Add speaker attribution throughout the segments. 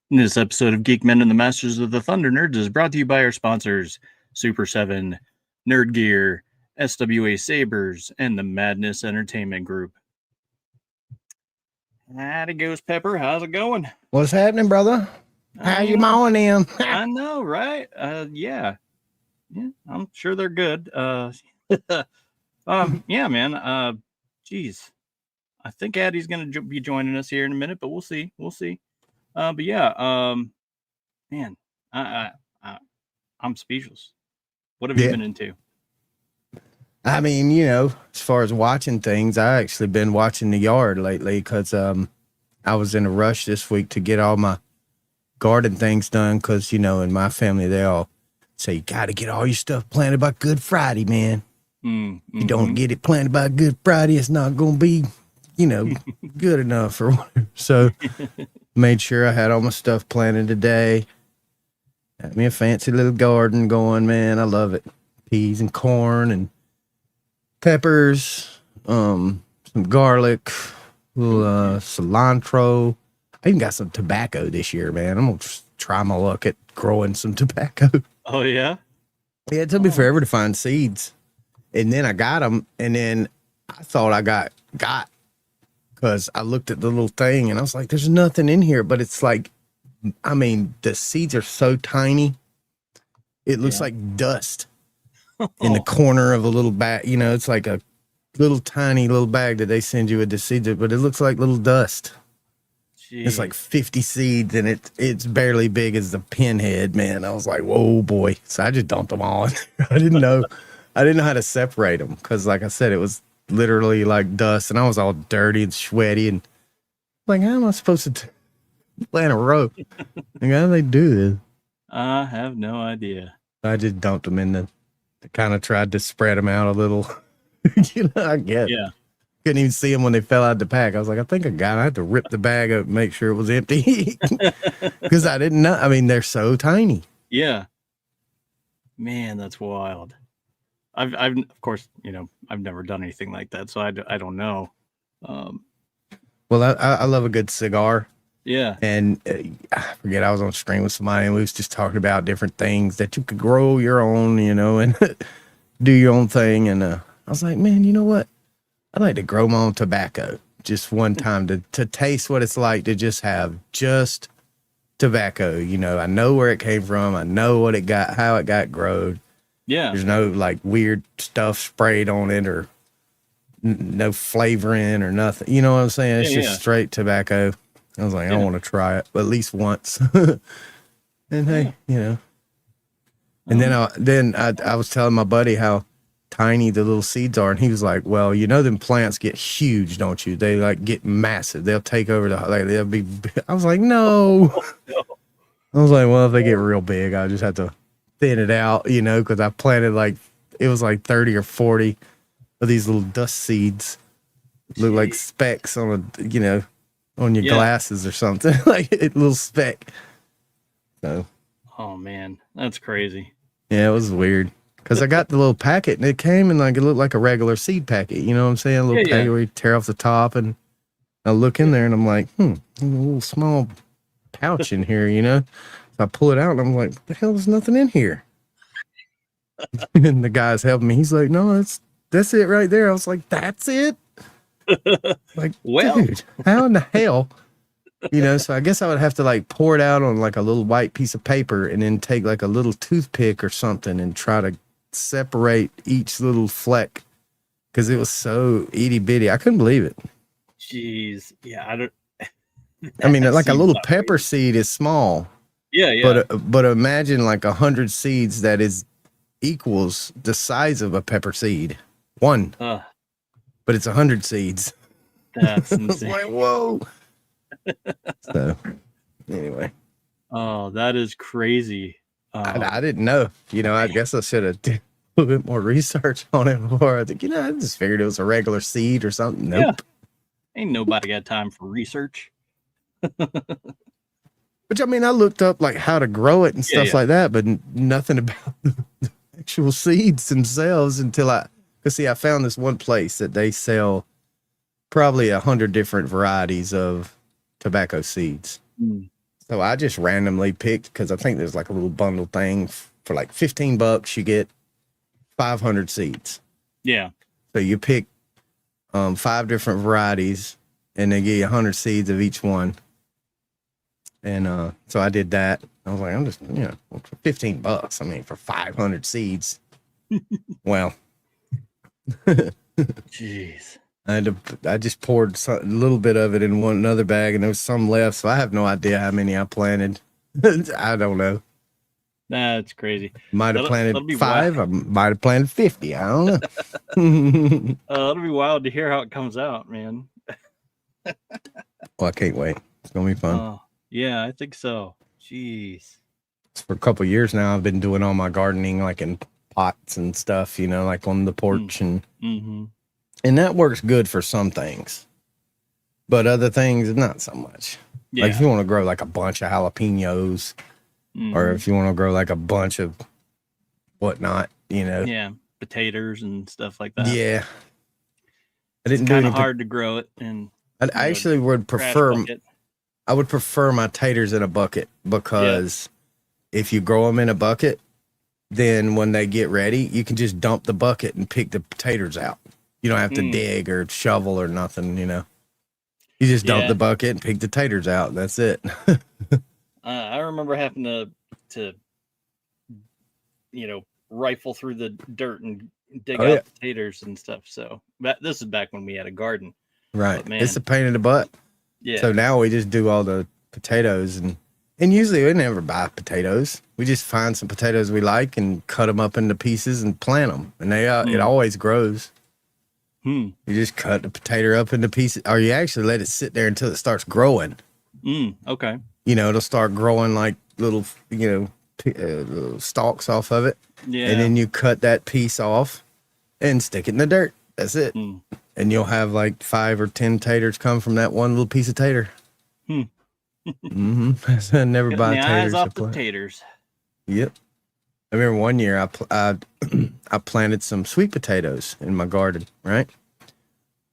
Speaker 1: This episode of Geek-men and the Masters of the Thunder Nerds is brought to you by our sponsors, Super 7, Nerd Gear, SWA Sabers, and the Madness Entertainment Group. Howdy, Ghost Pepper. How's it going?
Speaker 2: What's happening, brother? How you mowing them?
Speaker 1: I know, right? Yeah, I'm sure they're good. Yeah, man. Geez, I think Addie's gonna be joining us here in a minute, but we'll see. But yeah, man, I'm speechless. What have you been into?
Speaker 2: I mean, as far as watching things, I actually been watching the yard lately because I was in a rush this week to get all my garden things done because, in my family, they all say, you got to get all your stuff planted by Good Friday, man.
Speaker 1: Mm-hmm.
Speaker 2: You don't get it planted by Good Friday, it's not going to be, good enough or whatever. So made sure I had all my stuff planted today. Got me a fancy little garden going, man. I love it. Peas and corn and peppers, some garlic, little cilantro. I even got some tobacco this year, man. I'm gonna try my luck at growing some tobacco.
Speaker 1: Oh yeah,
Speaker 2: yeah. It took me forever to find seeds, and then I got them, and then I thought I got because I looked at the little thing and I was like, "There's nothing in here," but it's like, I mean, the seeds are so tiny, it looks like dust. In the corner of a little bag, it's like a little tiny little bag that they send you with the seeds, but it looks like little dust. Jeez. It's like 50 seeds, and it's barely big as the pinhead, man. I was like, whoa, boy. So I just dumped them all. I didn't know how to separate them because, like I said, it was literally like dust, and I was all dirty and sweaty, and like, how am I supposed to plant a row? Like, how do they do this?
Speaker 1: I have no idea.
Speaker 2: I just dumped them in the. Kind of tried to spread them out a little, I guess.
Speaker 1: Yeah.
Speaker 2: Couldn't even see them when they fell out of the pack. I was like, I think I had to rip the bag up and make sure it was empty because I didn't know. I mean, they're so tiny.
Speaker 1: Yeah. Man, that's wild. I've of course, I've never done anything like that, so I don't know.
Speaker 2: Well, I love a good cigar.
Speaker 1: Yeah.
Speaker 2: And I forget, I was on screen with somebody and we was just talking about different things that you could grow your own, and do your own thing. And I was like, man, you know what? I'd like to grow my own tobacco just one time to taste what it's like to just have just tobacco. I know where it came from. I know what it got, how it got grown.
Speaker 1: Yeah.
Speaker 2: There's no like weird stuff sprayed on it or no flavoring or nothing. You know what I'm saying? It's just straight tobacco. I was like, I want to try it at least once. And hey, And then I was telling my buddy how tiny the little seeds are, and he was like, well, them plants get huge, don't you? They like get massive. They'll take over they'll be. I was like, no. I was like, well, if they get real big, I just have to thin it out, because I planted it was like 30 or 40 of these little dust seeds. Look like specks on on your glasses or something, like a little speck. So,
Speaker 1: oh man, that's crazy.
Speaker 2: Yeah, it was weird because I got the little packet and it came in it looked like a regular seed packet. You know what I'm saying? A little packet where you tear off the top, and I look in there and I'm like, a little small pouch in here, So I pull it out and I'm like, what the hell? There's nothing in here. And the guy's helping me. He's like, no, that's it right there. I was like, that's it. Like, well, dude, how in the hell? So I guess I would have to pour it out on a little white piece of paper and then take a little toothpick or something and try to separate each little fleck because it was so itty bitty. I couldn't believe it.
Speaker 1: Jeez. Yeah. I don't.
Speaker 2: I mean, like a little pepper seed is small.
Speaker 1: Yeah.
Speaker 2: But imagine 100 seeds that equals the size of a pepper seed. One. But it's 100 seeds.
Speaker 1: That's insane.
Speaker 2: Like, whoa. So, anyway.
Speaker 1: Oh, that is crazy.
Speaker 2: I didn't know. I guess I should have did a little bit more research on it before. I think, I just figured it was a regular seed or something. Nope.
Speaker 1: Yeah. Ain't nobody got time for research.
Speaker 2: Which, I mean, I looked up how to grow it and stuff like that, but nothing about the actual seeds themselves until I found this one place that they sell probably 100 different varieties of tobacco seeds. So I just randomly picked because I think there's like a little bundle thing for like $15. You get 500 seeds.
Speaker 1: Yeah.
Speaker 2: So you pick 5 different varieties, and they give you 100 seeds of each one. And so I did that. I was like, I'm just, for $15. I mean, for 500 seeds. Well,
Speaker 1: jeez.
Speaker 2: I just poured a little bit of it in another bag, and there was some left. So I have no idea how many I planted. I don't know.
Speaker 1: That's crazy.
Speaker 2: Might have planted 5. I might have planted 50. I don't know.
Speaker 1: It'll be wild to hear how it comes out, man.
Speaker 2: Well, I can't wait. It's gonna be fun.
Speaker 1: Yeah, I think so. Jeez.
Speaker 2: For a couple of years now, I've been doing all my gardening like in pots and stuff, like on the porch, and that works good for some things, but other things not so much. Yeah. Like if you want to grow like a bunch of jalapenos, or if you want to grow like a bunch of whatnot,
Speaker 1: yeah, potatoes and stuff like that.
Speaker 2: Yeah, I
Speaker 1: didn't. It's kind of hard to grow it, and
Speaker 2: I actually would prefer. I would prefer my taters in a bucket because if you grow them in a bucket, then when they get ready, you can just dump the bucket and pick the potatoes out. You don't have to dig or shovel or nothing, You just dump the bucket and pick the taters out. That's it.
Speaker 1: I remember having to rifle through the dirt and dig out potatoes and stuff. So this is back when we had a garden.
Speaker 2: Right. But, man, it's a pain in the butt. Yeah. So now we just do all the potatoes, and usually we never buy potatoes. We just find some potatoes we like and cut them up into pieces and plant them, and it always grows. You just cut the potato up into pieces, or you actually let it sit there until it starts growing.
Speaker 1: Okay.
Speaker 2: It'll start growing like little, little stalks off of it. Yeah. And then you cut that piece off and stick it in the dirt. That's it. And you'll have like 5 or 10 taters come from that one little piece of tater. I never buy taters. Eyes off the taters. Yep. I remember one year I planted some sweet potatoes in my garden, right?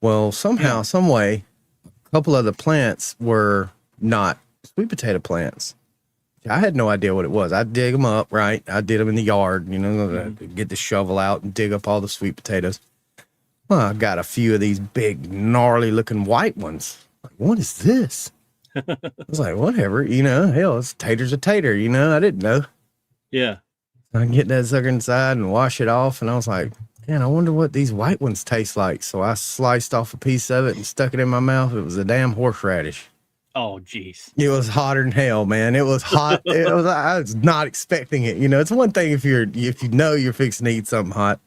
Speaker 2: Well, somehow, some way, a couple of the plants were not sweet potato plants. I had no idea what it was. I dig them up, right? I did them in the yard, get the shovel out and dig up all the sweet potatoes. Well, I got a few of these big, gnarly looking white ones. Like, what is this? I was like, whatever, hell, it's tater's a tater, I didn't know.
Speaker 1: Yeah.
Speaker 2: I get that sucker inside and wash it off, and I was like, man, I wonder what these white ones taste like. So I sliced off a piece of it and stuck it in my mouth. It was a damn horseradish.
Speaker 1: Oh, geez.
Speaker 2: It was hotter than hell, man. It was hot. I was not expecting it. It's one thing if you're fixing to eat something hot.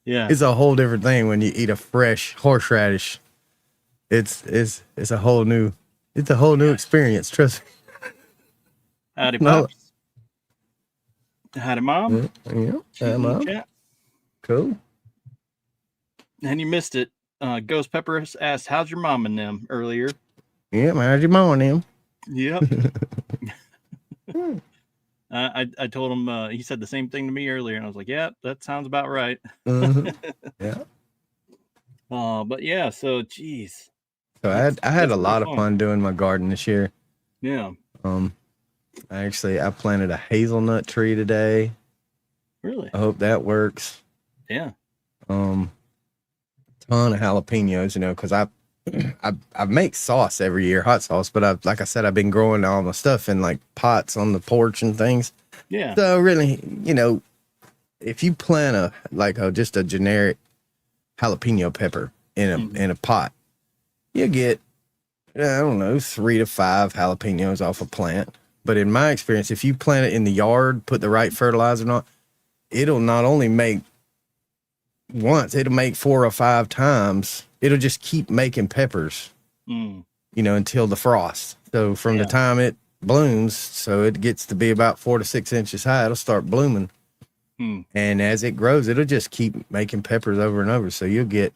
Speaker 1: Yeah.
Speaker 2: It's a whole different thing when you eat a fresh horseradish. It's a whole new experience, trust me.
Speaker 1: Howdy, Pops. Howdy, Mom.
Speaker 2: Yeah. Howdy, Mom.
Speaker 1: Chat.
Speaker 2: Cool.
Speaker 1: And you missed it. Ghost Pepper asked, how's your mom and them earlier?
Speaker 2: Yeah, how's your mom and them?
Speaker 1: Yep. I told him, he said the same thing to me earlier, and I was like, yeah, that sounds about right.
Speaker 2: Yeah.
Speaker 1: But yeah, so geez.
Speaker 2: So I had a lot of fun doing my garden this year.
Speaker 1: Yeah.
Speaker 2: I planted a hazelnut tree today.
Speaker 1: Really?
Speaker 2: I hope that works.
Speaker 1: Yeah.
Speaker 2: Ton of jalapenos, because I make sauce every year, hot sauce, but like I said, I've been growing all my stuff in like pots on the porch and things.
Speaker 1: Yeah.
Speaker 2: So really, if you plant just a generic jalapeno pepper in a pot, you get, I don't know, 3 to 5 jalapenos off a plant. But in my experience, if you plant it in the yard, put the right fertilizer on, it'll not only make once, it'll make 4 or 5 times. It'll just keep making peppers, until the frost. So from the time it blooms, so it gets to be about 4 to 6 inches high, it'll start blooming. And as it grows, it'll just keep making peppers over and over. So you'll get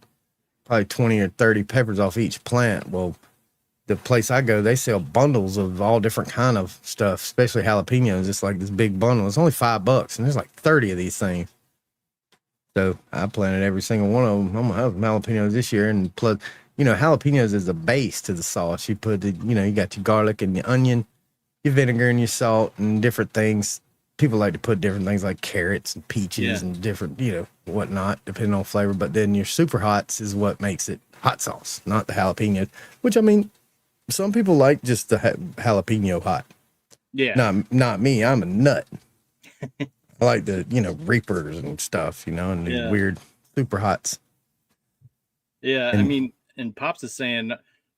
Speaker 2: probably 20 or 30 peppers off each plant. Well, the place I go, they sell bundles of all different kind of stuff, especially jalapenos. It's like this big bundle. It's only $5, and there's like 30 of these things. So I planted every single one of them. I'm gonna have jalapenos this year, and plus, jalapenos is the base to the sauce. You put you got your garlic and your onion, your vinegar and your salt and different things. People like to put different things like carrots and peaches and different, whatnot, depending on flavor. But then your super hots is what makes it hot sauce, not the jalapeno, which I mean, some people like just the jalapeno hot.
Speaker 1: Yeah.
Speaker 2: Not me. I'm a nut. I like the, reapers and stuff, and the weird super hots.
Speaker 1: Yeah. I mean, and Pops is saying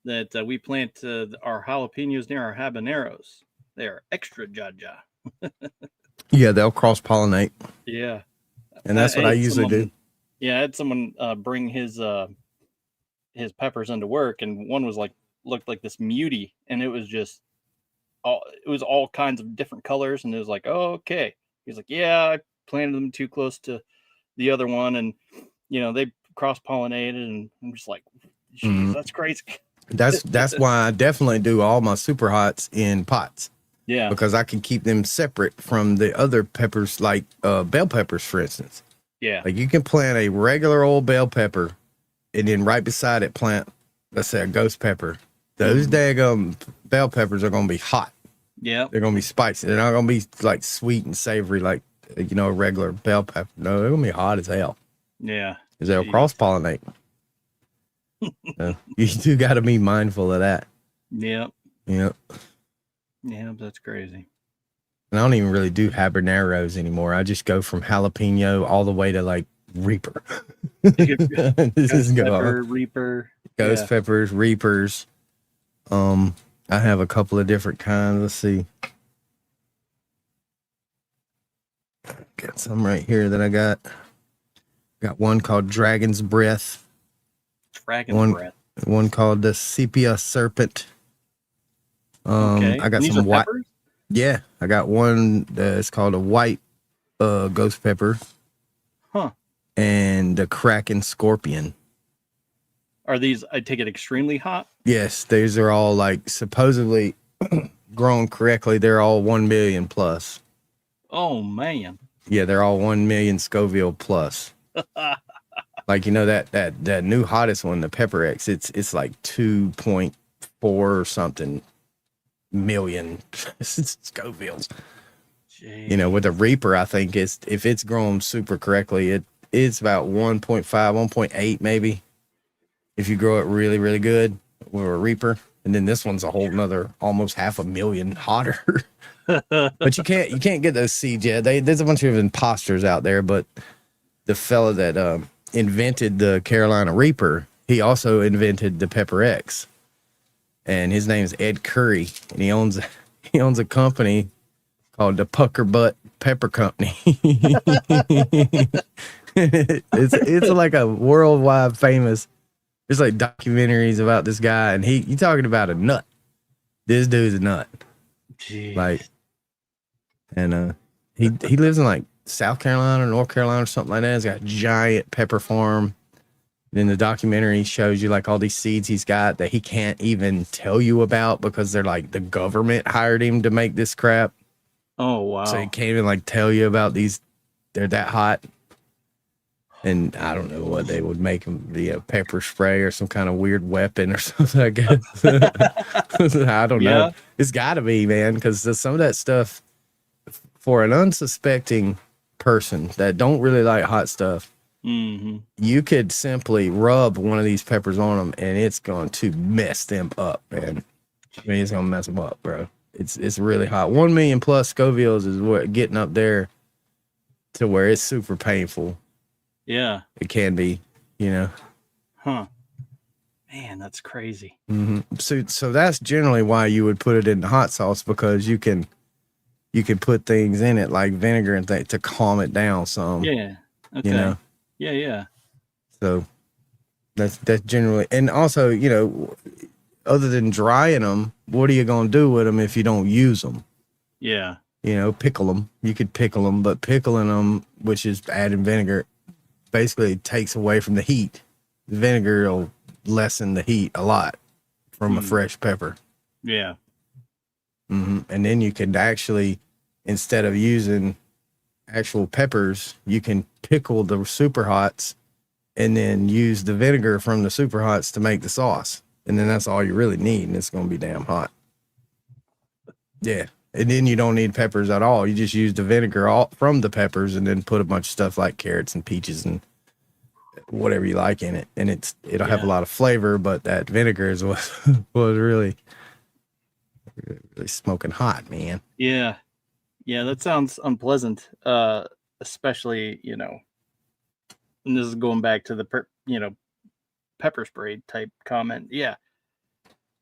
Speaker 1: that we plant our jalapenos near our habaneros. They are extra jaja.
Speaker 2: Yeah, they'll cross pollinate.
Speaker 1: Yeah.
Speaker 2: And that's what I usually do.
Speaker 1: Yeah, I had someone bring his peppers into work, and one was looked like this mutie, and it was all kinds of different colors, and it was like, oh, okay. He's like, yeah, I planted them too close to the other one, and they cross pollinated, and I'm just like, geez, that's crazy.
Speaker 2: That's why I definitely do all my super hots in pots.
Speaker 1: Yeah.
Speaker 2: Because I can keep them separate from the other peppers, like bell peppers, for instance.
Speaker 1: Yeah.
Speaker 2: Like you can plant a regular old bell pepper and then right beside it plant, let's say, a ghost pepper. Those daggum bell peppers are going to be hot.
Speaker 1: Yeah.
Speaker 2: They're going to be spicy. They're not going to be like sweet and savory like, a regular bell pepper. No, they're going to be hot as hell.
Speaker 1: Yeah.
Speaker 2: Because they'll cross-pollinate. You do got to be mindful of that.
Speaker 1: Yep.
Speaker 2: Yep.
Speaker 1: Yeah, that's crazy.
Speaker 2: And I don't even really do habaneros anymore. I just go from jalapeno all the way to like Reaper.
Speaker 1: Ghost pepper, Reaper.
Speaker 2: Ghost peppers, Reapers. I have a couple of different kinds. Let's see. Got some right here that I got. Got one called Dragon's Breath.
Speaker 1: Dragon's Breath.
Speaker 2: One called the Sepia Serpent.
Speaker 1: Okay.
Speaker 2: I got
Speaker 1: These
Speaker 2: some white.
Speaker 1: peppers?
Speaker 2: Yeah, I got one that's called a white ghost pepper.
Speaker 1: Huh.
Speaker 2: And the Kraken Scorpion.
Speaker 1: Are these, I take it, extremely hot?
Speaker 2: Yes, these are all like supposedly grown correctly. They're all 1 million plus.
Speaker 1: Oh man.
Speaker 2: Yeah, they're all 1 million Scoville plus. Like that new hottest one, the Pepper X. It's like 2.4 or something million Scovilles. Jeez. With a Reaper, I think if it's grown super correctly, it's about 1.5, 1.8 maybe. If you grow it really, really good with a Reaper. And then this one's a whole nother almost 500,000 hotter. But you can't get those seeds yet. There's a bunch of imposters out there, but the fella that invented the Carolina Reaper, he also invented the Pepper X. And his name is Ed Curry, and he owns a company called the Pucker Butt Pepper Company. It's like a worldwide famous. There's like documentaries about this guy, and you talking about a nut. This dude's a nut.
Speaker 1: Jeez.
Speaker 2: Like, and he lives in like South Carolina or North Carolina or something like that. He's got a giant pepper farm. And in the documentary shows you like all these seeds he's got that he can't even tell you about because they're like the government hired him to make this crap.
Speaker 1: Oh wow.
Speaker 2: So he can't even like tell you about these. They're that hot. And I don't know what they would make them be, a pepper spray or some kind of weird weapon or something, I guess. I don't know. It's got to be, man, because some of that stuff for an unsuspecting person that don't really like hot stuff, you could simply rub one of these peppers on them and it's going to mess them up, man. I mean, it's going to mess them up, bro. It's really hot. 1 million plus Scovilles is what getting up there to where it's super painful.
Speaker 1: Yeah.
Speaker 2: It can be,
Speaker 1: Huh. Man, that's crazy.
Speaker 2: So that's generally why you would put it in the hot sauce, because you can put things in it like vinegar and things to calm it down some.
Speaker 1: Yeah. Okay. Yeah.
Speaker 2: So that's generally, and also, other than drying them, what are you going to do with them if you don't use them?
Speaker 1: Yeah.
Speaker 2: Pickle them. You could pickle them, but pickling them, which is adding vinegar, basically takes away from the heat. The vinegar will lessen the heat a lot from a fresh pepper.
Speaker 1: Yeah.
Speaker 2: And then you can actually, instead of using actual peppers, you can pickle the super hots and then use the vinegar from the super hots to make the sauce. And then that's all you really need, and it's going to be damn hot. Yeah. And then you don't need peppers at all. You just use the vinegar all from the peppers and then put a bunch of stuff like carrots and peaches and whatever you like in it. And it'll have a lot of flavor, but that vinegar is what was really smoking hot, man.
Speaker 1: Yeah. Yeah, that sounds unpleasant. Especially, you know, and this is going back to the pepper spray type comment. Yeah.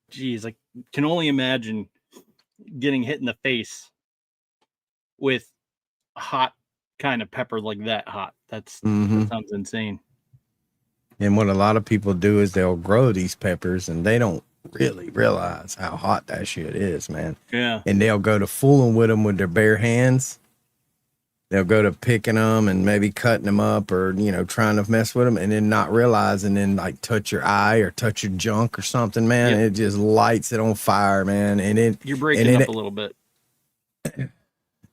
Speaker 1: Geez, I can only imagine getting hit in the face with hot kind of pepper like that hot. That sounds insane.
Speaker 2: And what a lot of people do is they'll grow these peppers and they don't really realize how hot that shit is, man.
Speaker 1: Yeah.
Speaker 2: And they'll go to fooling with them with their bare hands. They'll go to picking them and maybe cutting them up or, you know, trying to mess with them and then not realizing, then like touch your eye or touch your junk or something, man. It just lights it on fire, man. And
Speaker 1: you're breaking up a little bit.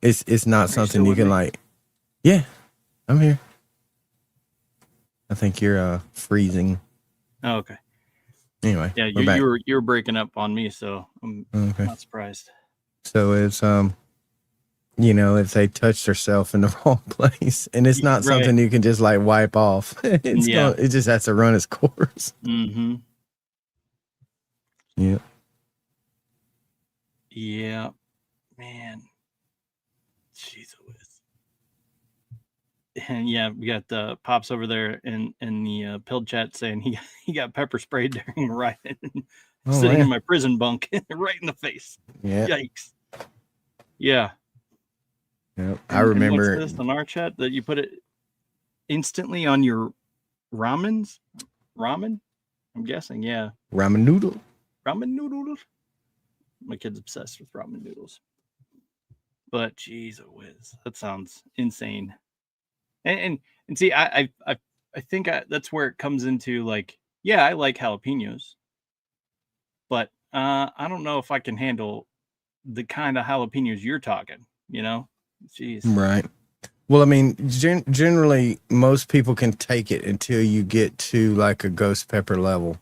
Speaker 2: It's not something you can like. Yeah, I'm here. I think you're freezing.
Speaker 1: Oh, okay.
Speaker 2: Anyway,
Speaker 1: yeah, you're breaking up on me, so I'm not surprised.
Speaker 2: So it's you know, if they touched herself in the wrong place, and it's not something you can just like wipe off. It just has to run its course.
Speaker 1: Mm-hmm.
Speaker 2: Yeah.
Speaker 1: Yeah, man. Jeez Louise. And yeah, we got Pops over there in the pill chat saying he got pepper sprayed during a riot, sitting in my prison bunk, right in the face.
Speaker 2: Yeah.
Speaker 1: Yikes. Yeah.
Speaker 2: Yep. I remember
Speaker 1: what's this on our chat that you put it instantly on your ramen. I'm guessing, yeah.
Speaker 2: Ramen noodles.
Speaker 1: My kid's obsessed with ramen noodles. But geez, whiz, that sounds insane. And see, I think that's where it comes into like, yeah, I like jalapenos, but I don't know if I can handle the kind of jalapenos you're talking. You know, jeez.
Speaker 2: Right. Well, I mean, generally, most people can take it until you get to like a ghost pepper level.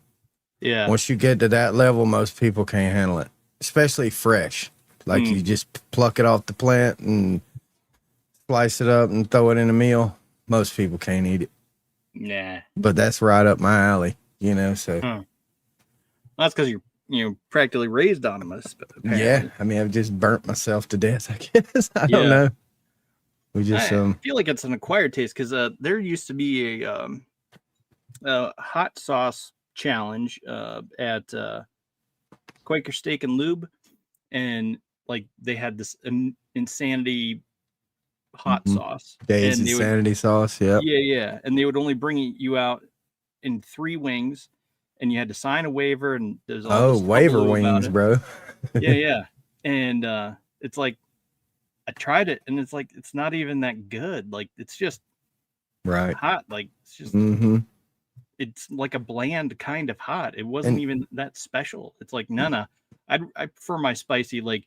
Speaker 1: Yeah.
Speaker 2: Once you get to that level, most people can't handle it, especially fresh. Like you just pluck it off the plant and slice it up and throw it in a meal. Most people can't eat it.
Speaker 1: Nah.
Speaker 2: But that's right up my alley, you know. So
Speaker 1: that's because you're practically raised on them. Apparently.
Speaker 2: Yeah, I mean, I've just burnt myself to death, I guess. I don't know. We just
Speaker 1: I feel like it's an acquired taste because there used to be a hot sauce challenge at Quaker Steak and Lube, and like they had this insanity hot sauce.
Speaker 2: Days insanity sauce,
Speaker 1: yeah. And they would only bring you out in 3 wings, and you had to sign a waiver, and there's all
Speaker 2: waiver wings, bro.
Speaker 1: yeah. And it's like I tried it, and it's like it's not even that good. Like it's just hot. Like it's just it's like a bland kind of hot. It wasn't even that special. It's like no. I prefer my spicy, like,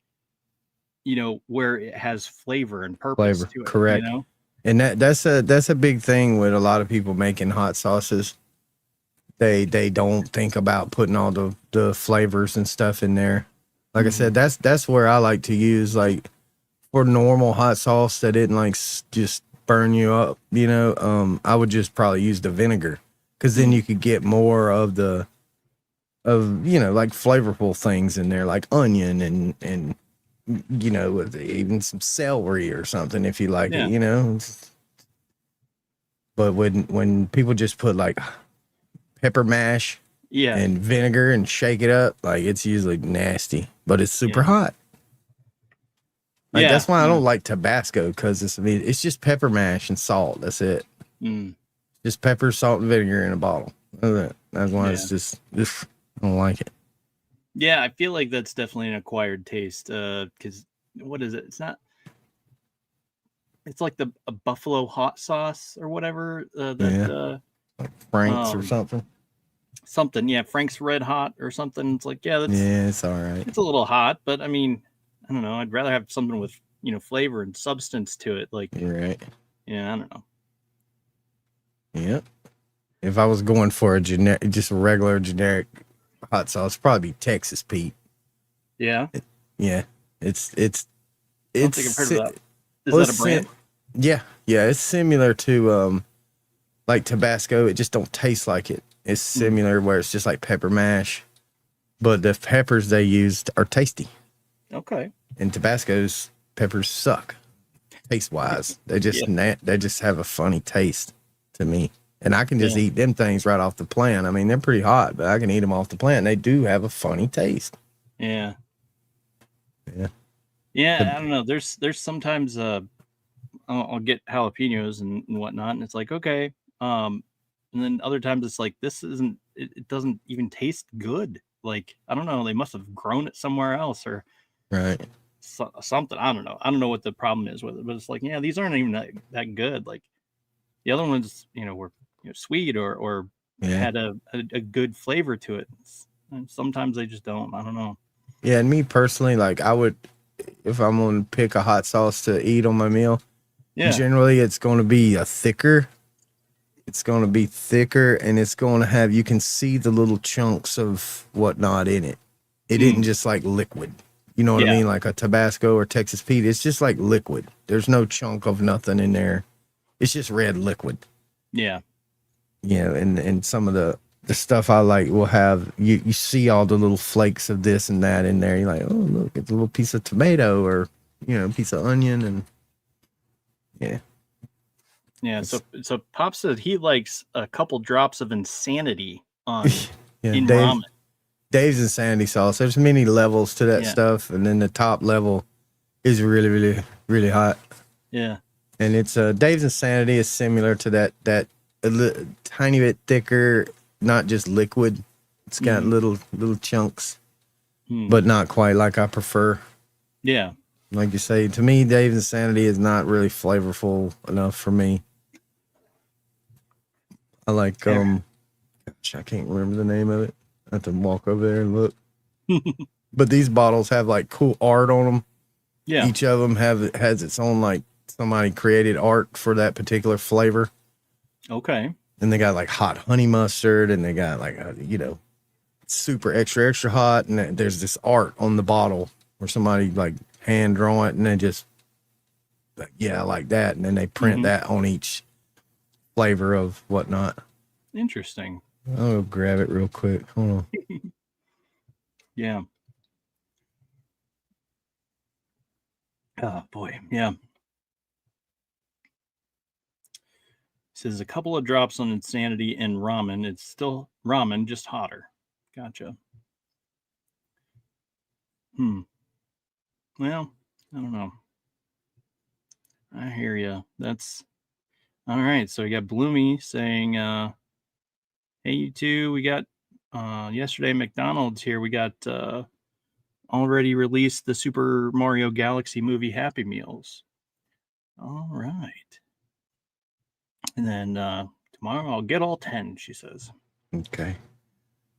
Speaker 1: you know, where it has flavor and purpose to it.
Speaker 2: Correct.
Speaker 1: You know?
Speaker 2: And that's a big thing with a lot of people making hot sauces. They don't think about putting all the flavors and stuff in there. Like I said, that's where I like to use, like, for normal hot sauce that didn't like just burn you up, you know. I would just probably use the vinegar, because then you could get more of you know, like flavorful things in there, like onion and you know, with even some celery or something if you like it, you know. But when people just put like pepper mash and vinegar and shake it up, like it's usually nasty, but it's super hot. Like that's why I don't like Tabasco, because it's just pepper mash and salt. That's it. Just pepper, salt, and vinegar in a bottle. That's why it's just I don't like it.
Speaker 1: Yeah, I feel like that's definitely an acquired taste. Because what is it? It's like a buffalo hot sauce or whatever.
Speaker 2: Like Frank's or something.
Speaker 1: Something, Frank's Red Hot or something. It's like,
Speaker 2: it's all right.
Speaker 1: It's a little hot, but I mean, I don't know. I'd rather have something with, you know, flavor and substance to it. Like,
Speaker 2: right.
Speaker 1: Yeah, I don't know.
Speaker 2: Yep. If I was going for just a regular generic hot sauce, probably be Texas Pete.
Speaker 1: Yeah.
Speaker 2: Yeah. It's
Speaker 1: I don't think I've heard of that. Is
Speaker 2: well,
Speaker 1: that a brand?
Speaker 2: Yeah, it's similar to like Tabasco. It just don't taste like it. It's similar where it's just like pepper mash, but the peppers they used are tasty.
Speaker 1: Okay.
Speaker 2: And Tabasco's peppers suck taste wise. They just they just have a funny taste to me. And I can just eat them things right off the plant. I mean, they're pretty hot, but I can eat them off the plant. They do have a funny taste.
Speaker 1: Yeah.
Speaker 2: Yeah.
Speaker 1: Yeah, I don't know. There's sometimes I'll get jalapenos and whatnot, and it's like, okay. And then other times it's like, this isn't it doesn't even taste good. Like, I don't know, they must have grown it somewhere else or
Speaker 2: Right.
Speaker 1: something. I don't know. I don't know what the problem is with it, but it's like, yeah, these aren't even that good. Like the other ones, were sweet or had a good flavor to it. And sometimes they just don't. I don't know.
Speaker 2: Yeah, and me personally, like I would, if I'm gonna pick a hot sauce to eat on my meal, generally it's going to be thicker. It's going to be thicker, and it's going to have, you can see the little chunks of whatnot in it. It isn't just like liquid. You know what I mean? Like a Tabasco or Texas Pete. It's just like liquid. There's no chunk of nothing in there. It's just red liquid.
Speaker 1: Yeah.
Speaker 2: And some of the stuff I like will have, you see all the little flakes of this and that in there. You're like, oh, look, it's a little piece of tomato or, a piece of onion. And
Speaker 1: yeah. So Pop said he likes a couple drops of insanity on in ramen.
Speaker 2: Dave's insanity sauce. There's many levels to that stuff. And then the top level is really, really, really hot.
Speaker 1: Yeah.
Speaker 2: And it's Dave's insanity is similar to that a tiny bit thicker, not just liquid. It's got little chunks, but not quite like I prefer.
Speaker 1: Yeah.
Speaker 2: Like you say, to me, Dave's insanity is not really flavorful enough for me. I like gosh, I can't remember the name of it. I have to walk over there and look. But these bottles have like cool art on them. Yeah. Each of them has its own, like, somebody created art for that particular flavor.
Speaker 1: Okay.
Speaker 2: And they got like hot honey mustard, and they got like super extra hot, and there's this art on the bottle where somebody like hand draw it, and they just like that, and then they print that on each flavor of whatnot.
Speaker 1: Interesting.
Speaker 2: I'll grab it real quick. Hold on.
Speaker 1: Yeah. Oh boy. Yeah. Says a couple of drops on insanity and ramen. It's still ramen, just hotter. Gotcha. Well, I don't know. I hear you. That's all right. So we got Bloomy saying, hey, you two, we got yesterday McDonald's here. We got already released the Super Mario Galaxy movie Happy Meals. All right. And then tomorrow I'll get all 10, she says.
Speaker 2: Okay.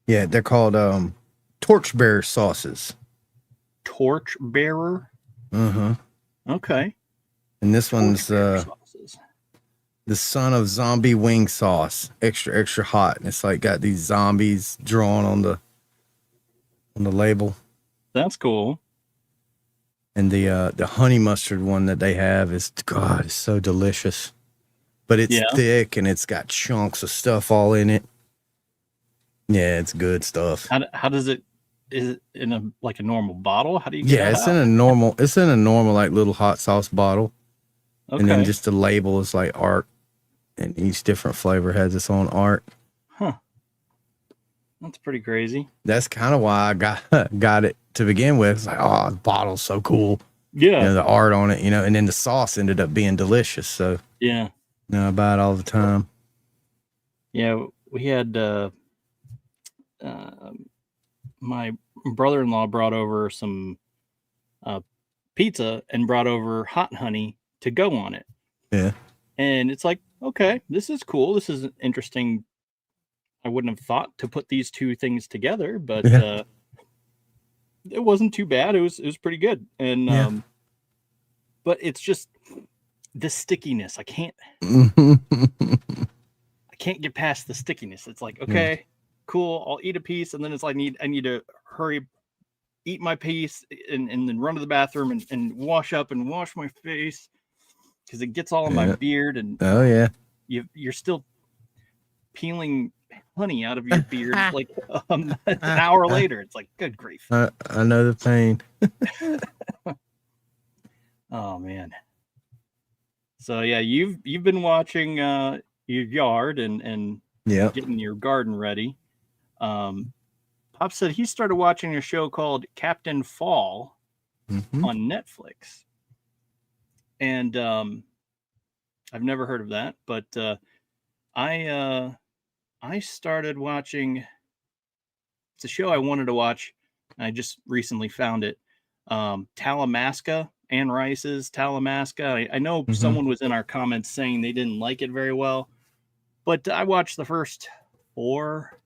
Speaker 2: Yeah, they're called torchbearer sauces.
Speaker 1: Torchbearer?
Speaker 2: Uh-huh.
Speaker 1: Okay.
Speaker 2: And this one's the Son of Zombie Wing Sauce. Extra hot. And it's like got these zombies drawn on the label.
Speaker 1: That's cool.
Speaker 2: And the honey mustard one that they have is, God, it's so delicious. But it's thick, and it's got chunks of stuff all in it. Yeah, it's good stuff.
Speaker 1: How does it? Is it in a normal bottle? How do you get
Speaker 2: it's in a normal like little hot sauce bottle. Okay. And then just the label is like art, and each different flavor has its own art.
Speaker 1: Huh. That's pretty crazy.
Speaker 2: That's kind of why I got it to begin with. It's like, oh, the bottle's so cool. Yeah. The art on it, and then the sauce ended up being delicious. So
Speaker 1: yeah.
Speaker 2: I buy it all the time.
Speaker 1: Yeah, we had my brother-in-law brought over some pizza and brought over hot honey to go on it.
Speaker 2: Yeah.
Speaker 1: And it's like, okay, this is cool. This is interesting. I wouldn't have thought to put these two things together, but it wasn't too bad. It was pretty good. And but it's just the stickiness. I can't get past the stickiness. It's like, okay, cool, I'll eat a piece, and then it's like I need to hurry eat my piece and then run to the bathroom and wash up and wash my face because it gets all in my beard. And
Speaker 2: oh yeah,
Speaker 1: you're still peeling honey out of your beard like an hour later. It's like, good grief.
Speaker 2: I know the pain.
Speaker 1: Oh man. So yeah, you've been watching your yard and getting your garden ready. Pop said he started watching a show called Captain Fall on Netflix. And I've never heard of that, but I started watching, it's a show I wanted to watch. I just recently found it. Talamasca, Anne Rice's Talamasca. I know someone was in our comments saying they didn't like it very well, but I watched the first four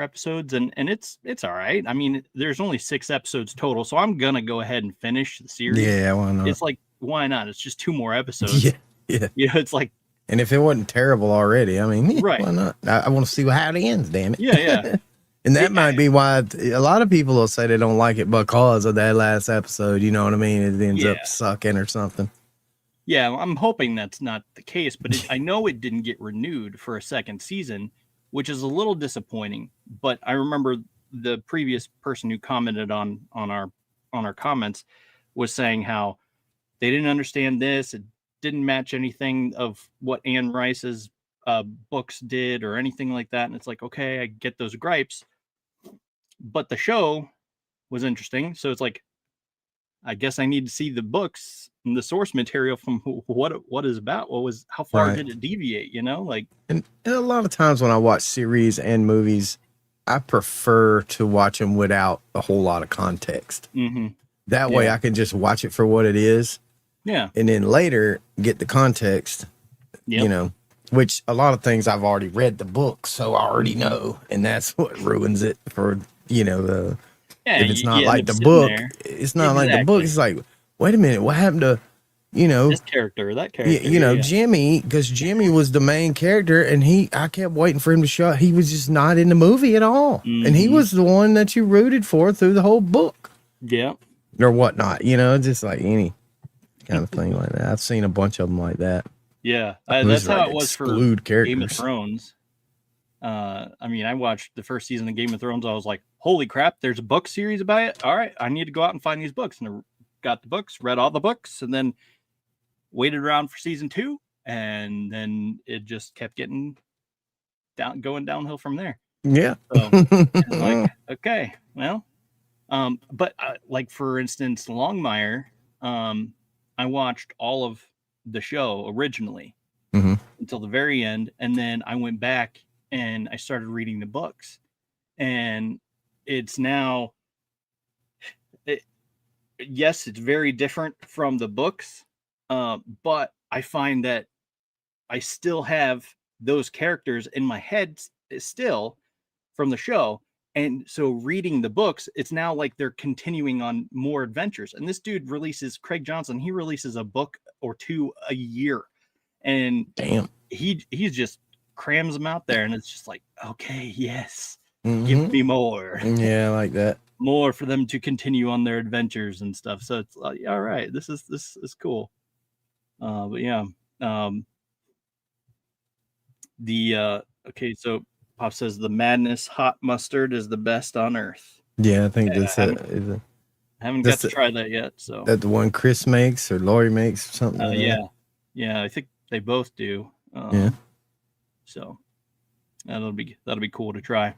Speaker 1: episodes and it's all right. I mean, there's only 6 episodes total, so I'm gonna go ahead and finish the series.
Speaker 2: Yeah, why not?
Speaker 1: It's like, why not? It's just 2 more episodes.
Speaker 2: Yeah.
Speaker 1: It's like,
Speaker 2: and if it wasn't terrible already, I mean,
Speaker 1: right.
Speaker 2: Why not? I want to see how it ends, damn it.
Speaker 1: Yeah.
Speaker 2: And that might be why a lot of people will say they don't like it because of that last episode. You know what I mean? It ends up sucking or something.
Speaker 1: Yeah, I'm hoping that's not the case, but I know it didn't get renewed for a second season, which is a little disappointing. But I remember the previous person who commented on our comments was saying how they didn't understand this. It didn't match anything of what Anne Rice's books did or anything like that. And it's like, okay, I get those gripes, but the show was interesting. So it's like, I guess I need to see the books and the source material from what it is about. How far did it deviate? Like,
Speaker 2: and a lot of times when I watch series and movies, I prefer to watch them without a whole lot of context. That way I can just watch it for what it is.
Speaker 1: Yeah.
Speaker 2: And then later get the context, which a lot of things I've already read the book, so I already know. And that's what ruins it for, if it's not like the book, it's not like the book. It's like, wait a minute, what happened to,
Speaker 1: this character, that character?
Speaker 2: Jimmy, because Jimmy was the main character and I kept waiting for him to show up. He was just not in the movie at all. And he was the one that you rooted for through the whole book.
Speaker 1: Yeah.
Speaker 2: Or whatnot, just like any kind of thing like that. I've seen a bunch of them like that.
Speaker 1: Yeah, that's how it was for
Speaker 2: characters.
Speaker 1: Game of Thrones. I mean, I watched the first season of Game of Thrones. I was like, holy crap, there's a book series about it. All right, I need to go out and find these books. And I got the books, read all the books, and then waited around for season 2. And then it just kept going downhill from there.
Speaker 2: Yeah.
Speaker 1: So, like, okay, well, but like, for instance, Longmire, I watched all of the show originally until the very end, and then I went back and I started reading the books, and it's now, yes, it's very different from the books, but I find that I still have those characters in my head still from the show. And so reading the books, it's now like they're continuing on more adventures. And this dude Craig Johnson, he releases a book or 2 a year. And
Speaker 2: damn,
Speaker 1: he just crams them out there. And it's just like, okay, yes, give me more.
Speaker 2: Yeah, I like that.
Speaker 1: More for them to continue on their adventures and stuff. So it's like, all right, this is cool. But yeah. Okay, so Pop says the Madness hot mustard is the best on earth.
Speaker 2: Yeah, I think that's it.
Speaker 1: I haven't got to try that yet. So
Speaker 2: that the one Chris makes or Lori makes or something. Like
Speaker 1: yeah, I think they both do.
Speaker 2: Yeah.
Speaker 1: So that'll be cool to try.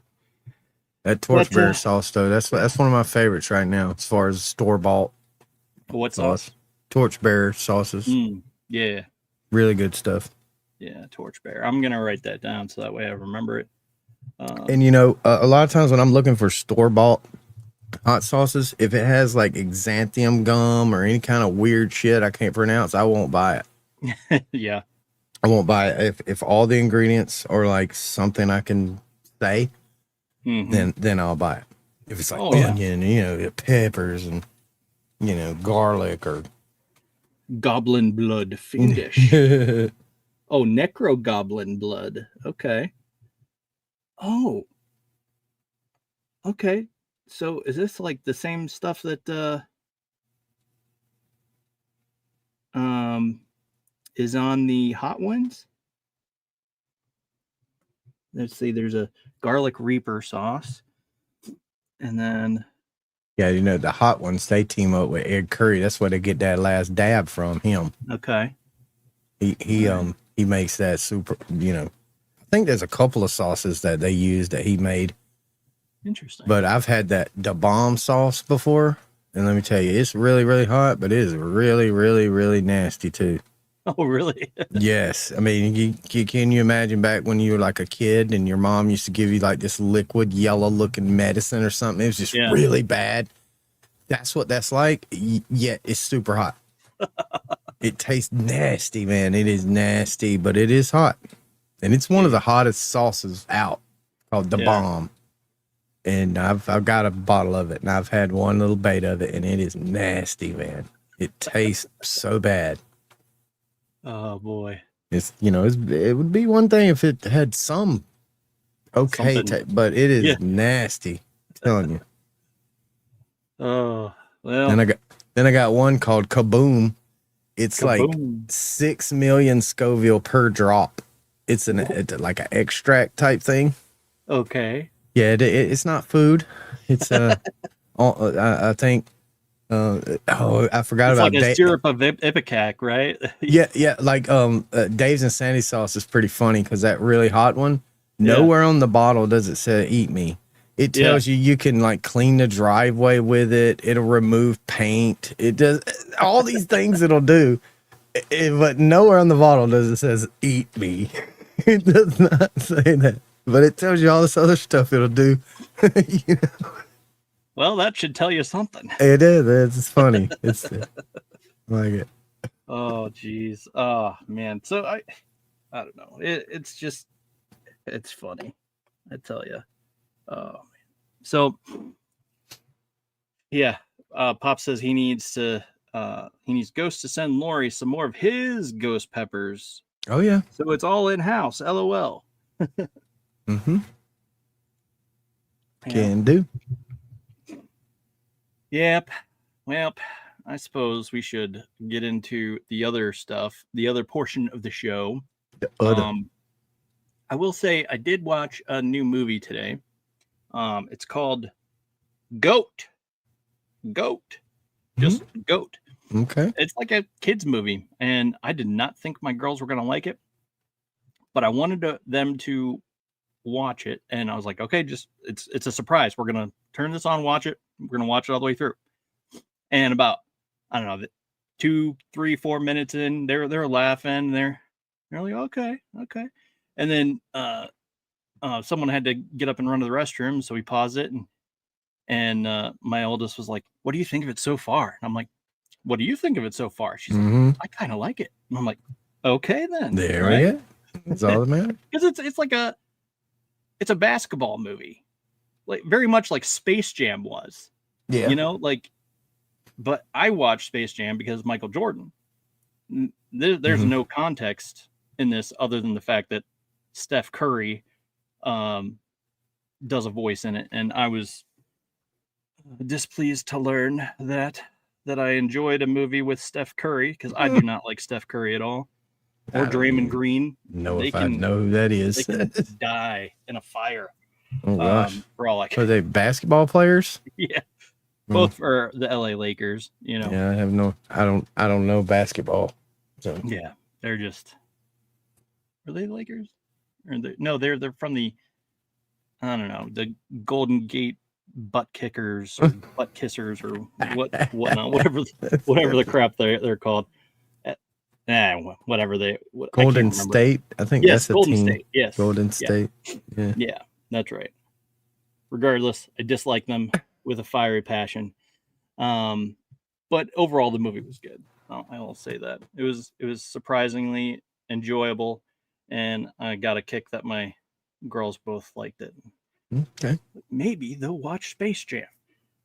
Speaker 2: That torchbearer sauce though, that's one of my favorites right now as far as store bought.
Speaker 1: What sauce?
Speaker 2: Torchbearer sauces.
Speaker 1: Yeah.
Speaker 2: Really good stuff.
Speaker 1: Yeah, torchbearer. I'm gonna write that down so that way I remember it.
Speaker 2: And a lot of times when I'm looking for store-bought hot sauces, if it has like xanthium gum or any kind of weird shit I can't pronounce, I won't buy
Speaker 1: it. Yeah,
Speaker 2: I won't buy it if all the ingredients are like something I can say. Then I'll buy it. If it's like onion, peppers and garlic or
Speaker 1: goblin blood fiendish. Oh, necro goblin blood. Okay. Oh. Okay. So is this like the same stuff that is on the hot ones? Let's see, there's a garlic reaper sauce. And then
Speaker 2: Yeah, you know, the hot ones, they team up with Ed Curry. That's where they get that last dab from him.
Speaker 1: okay.
Speaker 2: He makes that super, you know. I think there's a couple of sauces that they use that he made.
Speaker 1: Interesting.
Speaker 2: But I've had the bomb sauce before, and let me tell you, it's really, really hot, but it is really, really, really nasty too.
Speaker 1: Oh, really?
Speaker 2: Yes. I mean, can you imagine back when you were like a kid and your mom used to give you like this liquid yellow looking medicine or something? It was just really bad. That's what that's like. Yet it's super hot. It tastes nasty, man. It is nasty, but it is hot. And it's one of the hottest sauces out, called the bomb. And I've got a bottle of it, and I've had one little bite of it, and it is nasty, man. It tastes so bad.
Speaker 1: Oh boy.
Speaker 2: It's, you know, it would be one thing if it had some okay taste, but it is nasty. I'm telling you.
Speaker 1: Oh well.
Speaker 2: Then I got one called Kaboom. It's like 6 million Scoville per drop. It's like an extract type thing.
Speaker 1: Okay.
Speaker 2: Yeah, it's not food. It's I think. I forgot
Speaker 1: it's
Speaker 2: about
Speaker 1: like a syrup of Ipecac, right?
Speaker 2: yeah. Like Dave's and Sandy's sauce is pretty funny because that really hot one. Nowhere on the bottle does it say "eat me." It tells you can like clean the driveway with it. It'll remove paint. It does all these things. It'll do, but nowhere on the bottle does it says "eat me." It does not say that, but it tells you all this other stuff it'll do. You know?
Speaker 1: Well, that should tell you something.
Speaker 2: It is. It's funny. It's I like it.
Speaker 1: Oh, geez. Oh, man. So I don't know. It's just, it's funny. I tell you. Oh, man. So, yeah. Pop says he needs Ghost to send Lori some more of his ghost peppers.
Speaker 2: Oh, yeah.
Speaker 1: So it's all in house. LOL.
Speaker 2: Mm-hmm. Can do. Yep.
Speaker 1: Well, I suppose we should get into the other stuff, the other portion of the show. I will say I did watch a new movie today. It's called Goat. Just Goat.
Speaker 2: Okay.
Speaker 1: It's like a kids movie, and I did not think my girls were going to like it, but I wanted them to watch it, and I was like, okay, it's a surprise. We're going to turn this on, watch it. We're going to watch it all the way through. And about, I don't know, 2, 3, 4 minutes in, they're laughing. They're like, okay. And then someone had to get up and run to the restroom, so we paused it, and my oldest was like, "What do you think of it so far?" And I'm like, "What do you think of it so far?" She's like, "I kind of like it." And I'm like, "Okay, then."
Speaker 2: There we go. That's all that matters.
Speaker 1: Because it's like it's a basketball movie, like very much like Space Jam was.
Speaker 2: Yeah.
Speaker 1: You know, like. But I watched Space Jam because Michael Jordan. There's no context in this other than the fact that Steph Curry does a voice in it, and I was displeased to learn that I enjoyed a movie with Steph Curry because I do not like Steph Curry at all, or Draymond Green.
Speaker 2: No, if I know who that is,
Speaker 1: they can die in a fire.
Speaker 2: Oh gosh!
Speaker 1: For all like,
Speaker 2: are they basketball players?
Speaker 1: Yeah. Both for the LA Lakers, you know.
Speaker 2: Yeah, I don't know basketball. So
Speaker 1: yeah, they're just. Are they the Lakers? Or they're from the. I don't know, the Golden Gate butt kickers or butt kissers or whatnot, whatever the crap they're called. Whatever they.
Speaker 2: Golden State, I think that's a
Speaker 1: Golden
Speaker 2: team.
Speaker 1: State. Yes,
Speaker 2: Golden State.
Speaker 1: Yeah, that's right. Regardless, I dislike them with a fiery passion. But overall the movie was good. I will say that. It was surprisingly enjoyable, and I got a kick that my girls both liked it.
Speaker 2: Okay.
Speaker 1: Maybe they'll watch Space Jam.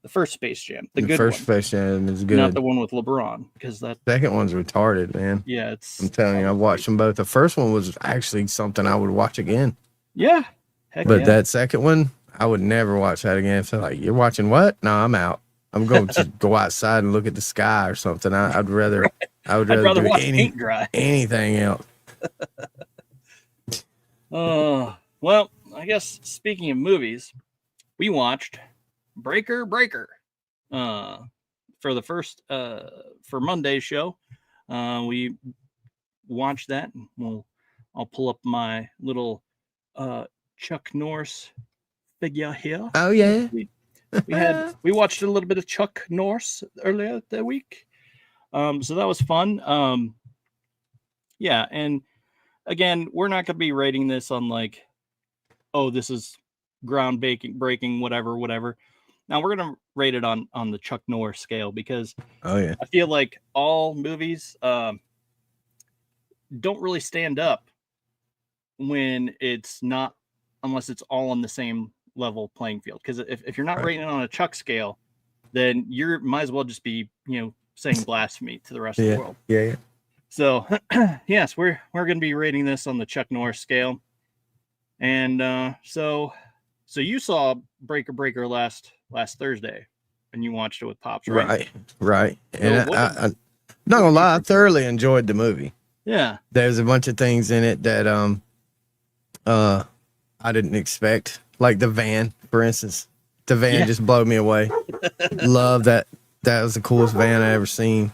Speaker 1: The first Space Jam. The good
Speaker 2: first
Speaker 1: one.
Speaker 2: Space Jam is good.
Speaker 1: Not the one with LeBron, because that
Speaker 2: second one's retarded, man.
Speaker 1: Yeah,
Speaker 2: I'm telling you, I watched them both. The first one was actually something I would watch again.
Speaker 1: Yeah.
Speaker 2: But that second one, I would never watch that again. So like, you're watching what? No, I'm out. I'm going to go outside and look at the sky or something. I'd rather,
Speaker 1: I'd rather
Speaker 2: do
Speaker 1: watch paint dry.
Speaker 2: anything else.
Speaker 1: Well, I guess speaking of movies, we watched Breaker for the first for Monday's show. We watched that. I'll pull up my little Chuck Norris figure here.
Speaker 2: Oh yeah.
Speaker 1: We watched a little bit of Chuck Norris earlier that week. So that was fun. Yeah, and again, we're not gonna be rating this on like, oh, this is breaking, whatever. Now we're gonna rate it on the Chuck Norris scale because I feel like all movies don't really stand up when it's not, unless it's all on the same level playing field. Because if you're not rating it on a Chuck scale, then you might as well just be saying blasphemy to the rest of the world.
Speaker 2: Yeah.
Speaker 1: So yes, we're gonna be rating this on the Chuck Norris scale. And so you saw Breaker last Thursday, and you watched it with Pops, right?
Speaker 2: Right. And I'm not gonna lie, I thoroughly enjoyed the movie.
Speaker 1: Yeah.
Speaker 2: There's a bunch of things in it that I didn't expect, like the van, for instance. The van just blew me away. Love that. That was the coolest van I ever seen.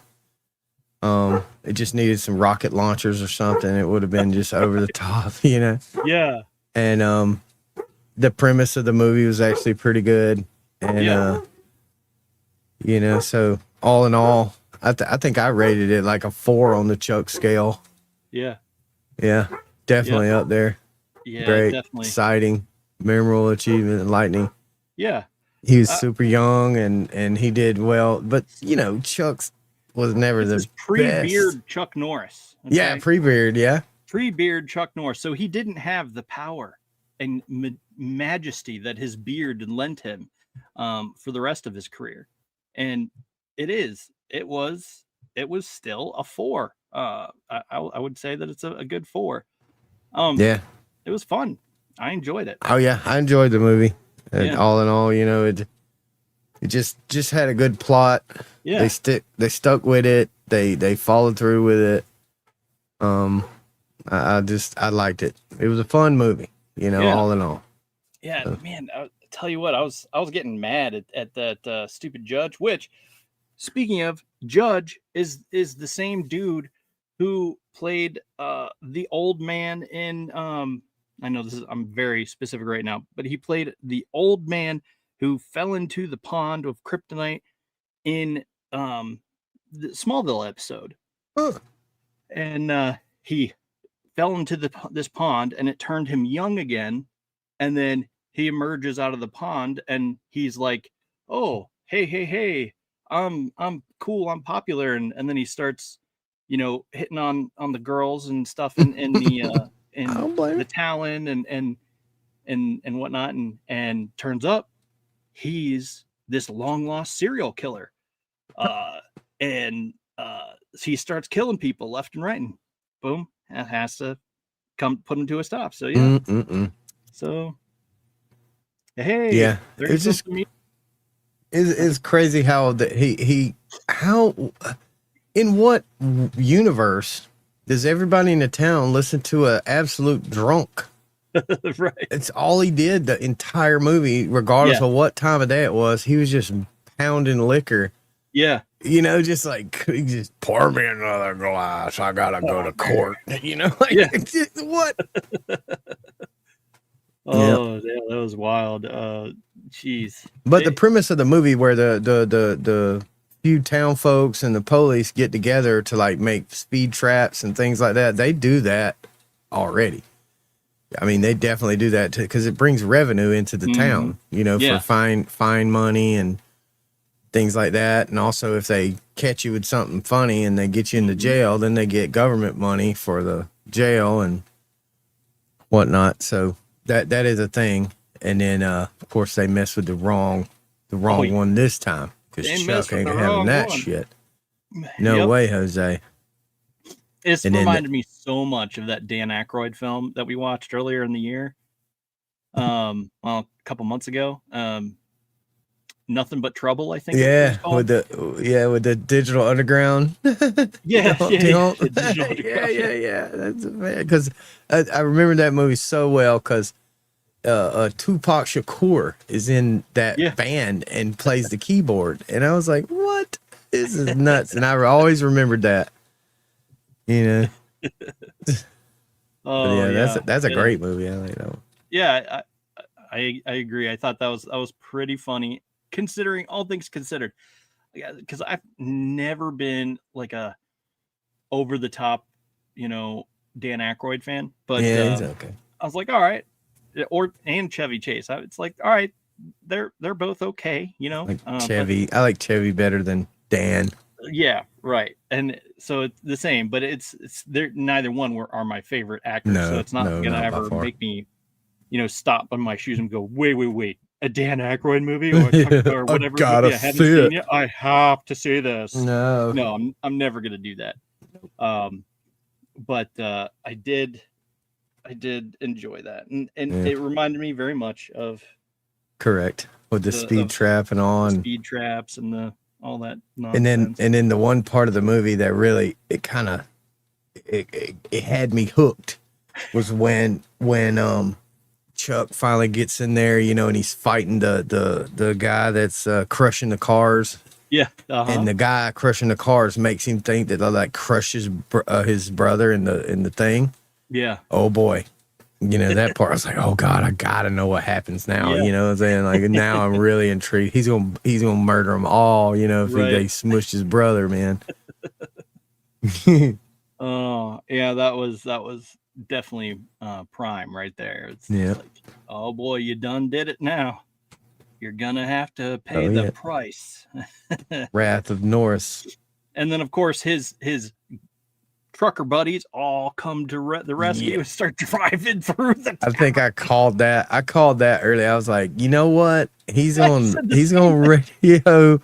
Speaker 2: It just needed some rocket launchers or something. It would have been just over the top, Yeah. And the premise of the movie was actually pretty good. And so all in all, I think I rated it like a 4 on the Chuck scale.
Speaker 1: Yeah.
Speaker 2: Yeah. Definitely up there.
Speaker 1: Yeah.
Speaker 2: Great,
Speaker 1: definitely.
Speaker 2: exciting, memorable achievement, enlightening.
Speaker 1: Yeah.
Speaker 2: He was super young and he did well, but Chuck's was never the
Speaker 1: pre-beard
Speaker 2: best.
Speaker 1: Chuck Norris. Okay?
Speaker 2: Yeah, pre-beard, yeah.
Speaker 1: Pre-beard Chuck Norris. So he didn't have the power and majesty that his beard lent him for the rest of his career. And it was still a 4. I would say that it's a good 4.
Speaker 2: Yeah.
Speaker 1: It was fun. I enjoyed it.
Speaker 2: Oh yeah, I enjoyed the movie. And all in all, it just had a good plot.
Speaker 1: Yeah.
Speaker 2: They stuck with it. They followed through with it. I liked it. It was a fun movie, all in all.
Speaker 1: Yeah, man, I tell you what, I was getting mad at that stupid judge, which, speaking of, judge is the same dude who played the old man in I know I'm very specific right now, but he played the old man who fell into the pond of kryptonite in the Smallville episode. And he fell into this pond and it turned him young again, and then he emerges out of the pond and he's like, oh, hey, I'm cool, I'm popular, and then he starts hitting on the girls and stuff in the in the Talon and whatnot, and turns up he's this long lost serial killer, and he starts killing people left and right, and boom, that has to come put him to a stop. So so hey,
Speaker 2: it's just it's crazy how how in what universe does everybody in the town listen to an absolute drunk?
Speaker 1: Right.
Speaker 2: It's all he did the entire movie, regardless of what time of day it was. He was just pounding liquor.
Speaker 1: Yeah.
Speaker 2: Just like, just pour me another glass. I gotta go to court. What?
Speaker 1: Oh, yeah, that was wild. Jeez.
Speaker 2: But the premise of the movie, where the few town folks and the police get together to like make speed traps and things like that, they do that already. I mean, they definitely do that because it brings revenue into the town, for fine money and things like that. And also, if they catch you with something funny and they get you into jail, then they get government money for the jail and whatnot. So that is a thing. And then, of course, they mess with the wrong one this time, because Chuck ain't having that shit. No way, Jose.
Speaker 1: It's reminded me so much of that Dan Aykroyd film that we watched earlier in the year. well, a couple months ago. Nothing But Trouble, I think it was
Speaker 2: Yeah,
Speaker 1: called.
Speaker 2: with the Digital Underground.
Speaker 1: Yeah,
Speaker 2: Humpty
Speaker 1: yeah,
Speaker 2: Hump.
Speaker 1: yeah. Digital
Speaker 2: Yeah,
Speaker 1: Underground, yeah.
Speaker 2: yeah, yeah. That's man, because I remember that movie so well because Tupac Shakur is in that
Speaker 1: Yeah.
Speaker 2: band and plays the keyboard, and I was like, "What? This is nuts!" And I always remembered that. You know, but
Speaker 1: Oh
Speaker 2: yeah,
Speaker 1: yeah.
Speaker 2: that's a
Speaker 1: Yeah.
Speaker 2: great movie. I like that one.
Speaker 1: Yeah, I agree. I thought that was pretty funny, considering all things considered. Yeah, because I've never been like a over the top, you know, Dan Aykroyd fan, but
Speaker 2: Yeah, he's okay.
Speaker 1: I was like, all right, and Chevy Chase. It's like, all right, they're both okay, you know.
Speaker 2: Like
Speaker 1: But
Speaker 2: Chevy, I like Chevy better than Dan.
Speaker 1: yeah, right. And so it's the same, but it's they're neither one are my favorite actors, so
Speaker 2: No,
Speaker 1: it's not
Speaker 2: no,
Speaker 1: gonna
Speaker 2: not by
Speaker 1: ever
Speaker 2: far.
Speaker 1: make me, you know, stop on my shoes and go, wait, a Dan Aykroyd movie or a Chuck or
Speaker 2: I
Speaker 1: whatever
Speaker 2: gotta
Speaker 1: movie I haven't
Speaker 2: see
Speaker 1: seen
Speaker 2: it.
Speaker 1: yet. I have to see this.
Speaker 2: No.
Speaker 1: No, I'm never gonna do that. Um, but I did enjoy that, and
Speaker 2: Yeah,
Speaker 1: it reminded me very much of
Speaker 2: correct. With the
Speaker 1: the
Speaker 2: speed trap and all,
Speaker 1: the
Speaker 2: and
Speaker 1: speed traps and the all that nonsense.
Speaker 2: and then the one part of the movie that really it had me hooked was when Chuck finally gets in there, you know, and he's fighting the guy that's crushing the cars,
Speaker 1: Yeah.
Speaker 2: and the guy crushing the cars makes him think that like crushes his brother in the thing.
Speaker 1: Yeah.
Speaker 2: Oh boy. You know, that part I was like, oh God, I gotta know what happens now.
Speaker 1: Yeah.
Speaker 2: You know what I'm saying? Like now I'm really intrigued. He's gonna murder them all, you know, if
Speaker 1: Right.
Speaker 2: they smushed his brother, man.
Speaker 1: Oh, yeah, that was definitely prime right there. It's
Speaker 2: Yeah.
Speaker 1: like, oh boy, you done did it now. You're gonna have to pay
Speaker 2: Oh,
Speaker 1: the
Speaker 2: yeah.
Speaker 1: price.
Speaker 2: Wrath of Norris.
Speaker 1: And then of course his trucker buddies all come to the rescue and start driving through the town.
Speaker 2: I think I called that. I called that early. I was like, you know what? He's
Speaker 1: I
Speaker 2: on
Speaker 1: said the
Speaker 2: he's
Speaker 1: same
Speaker 2: gonna radio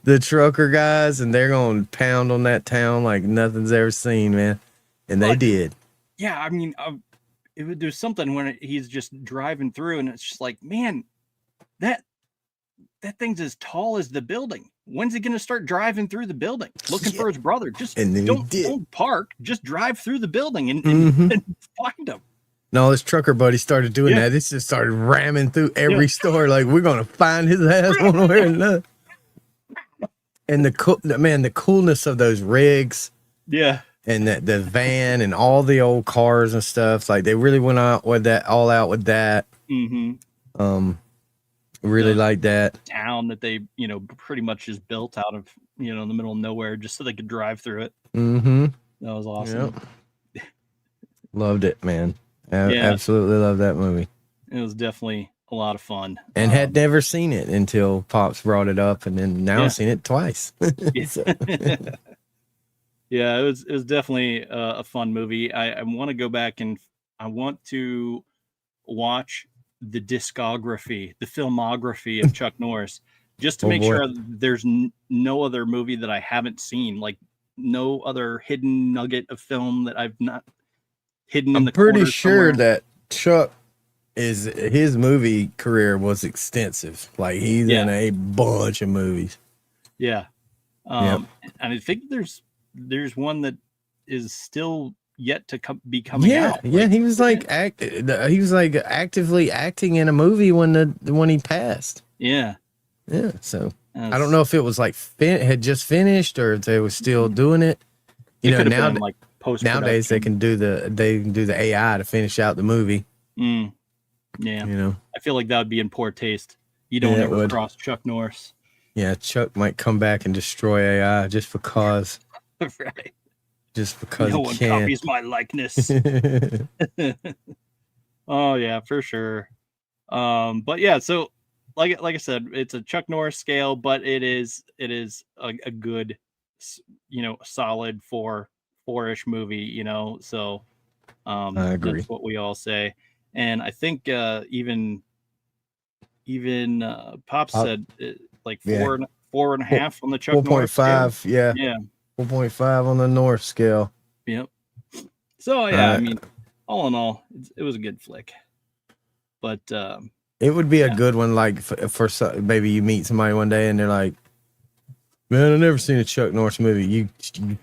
Speaker 2: the trucker guys, and they're gonna pound on that town like nothing's ever seen, man. And they
Speaker 1: But-
Speaker 2: did.
Speaker 1: Yeah, I mean, there's something when he's just driving through, and it's just like, man, that thing's as tall as the building. When's he gonna start driving through the building looking for his brother? Just
Speaker 2: And then he did.
Speaker 1: don't park, just drive through the building and find him.
Speaker 2: No, his trucker buddy started doing
Speaker 1: Yeah.
Speaker 2: that. This just started ramming through every store. Like, we're gonna find his ass one way or another. And the coolness of those rigs
Speaker 1: Yeah.
Speaker 2: and the van and all the old cars and stuff. Like, they really went out with that, all out with that.
Speaker 1: Mm-hmm.
Speaker 2: Really
Speaker 1: Yeah.
Speaker 2: like that.
Speaker 1: Town that they, you know, pretty much just built out of, you know, in the middle of nowhere just so they could drive through it.
Speaker 2: Mm-hmm.
Speaker 1: That was awesome.
Speaker 2: Yep. Loved it, man.
Speaker 1: Yeah.
Speaker 2: Absolutely love that movie.
Speaker 1: It was definitely a lot of fun.
Speaker 2: And had never seen it until Pops brought it up, and then now
Speaker 1: Yeah.
Speaker 2: I've seen it twice. So,
Speaker 1: yeah, it was definitely a fun movie. I want to go back and I want to watch the discography, the filmography of Chuck Norris, just to
Speaker 2: Oh,
Speaker 1: make
Speaker 2: boy.
Speaker 1: sure there's no other movie that I haven't seen, like no other hidden nugget of film that I've not hidden in
Speaker 2: I'm
Speaker 1: the
Speaker 2: pretty
Speaker 1: corner
Speaker 2: sure
Speaker 1: somewhere.
Speaker 2: that Chuck his movie career was extensive. Like, he's in a bunch of movies.
Speaker 1: Yeah.
Speaker 2: Yep.
Speaker 1: And I think there's one that is still yet to be coming out.
Speaker 2: Yeah,
Speaker 1: Like,
Speaker 2: he was like actively acting in a movie when he passed.
Speaker 1: yeah.
Speaker 2: Yeah, so I don't know if it was like had just finished or if they were still doing it. You know, now
Speaker 1: like
Speaker 2: nowadays they can do the AI to finish out the movie.
Speaker 1: Yeah.
Speaker 2: You know.
Speaker 1: I feel like that would be in poor taste. You don't
Speaker 2: Yeah, it
Speaker 1: ever
Speaker 2: would.
Speaker 1: cross Chuck Norris.
Speaker 2: Yeah, Chuck might come back and destroy AI just because.
Speaker 1: Right.
Speaker 2: Just because
Speaker 1: No
Speaker 2: he
Speaker 1: one
Speaker 2: can.
Speaker 1: copies my likeness. Oh yeah, for sure. But yeah, so like I said, it's a Chuck Norris scale, but it is a good, you know, solid four-ish movie, you know. So
Speaker 2: I agree.
Speaker 1: that's what we all say. And I think even Pop said like four and a half on the Chuck Norris scale.
Speaker 2: 4.5, yeah.
Speaker 1: Yeah.
Speaker 2: 4.5 on the North scale.
Speaker 1: Yep. So yeah, I mean, all in all, it was a good flick. But
Speaker 2: It would be a
Speaker 1: yeah,
Speaker 2: good one, like maybe you meet somebody one day and they're like, "Man, I've never seen a Chuck Norris movie." You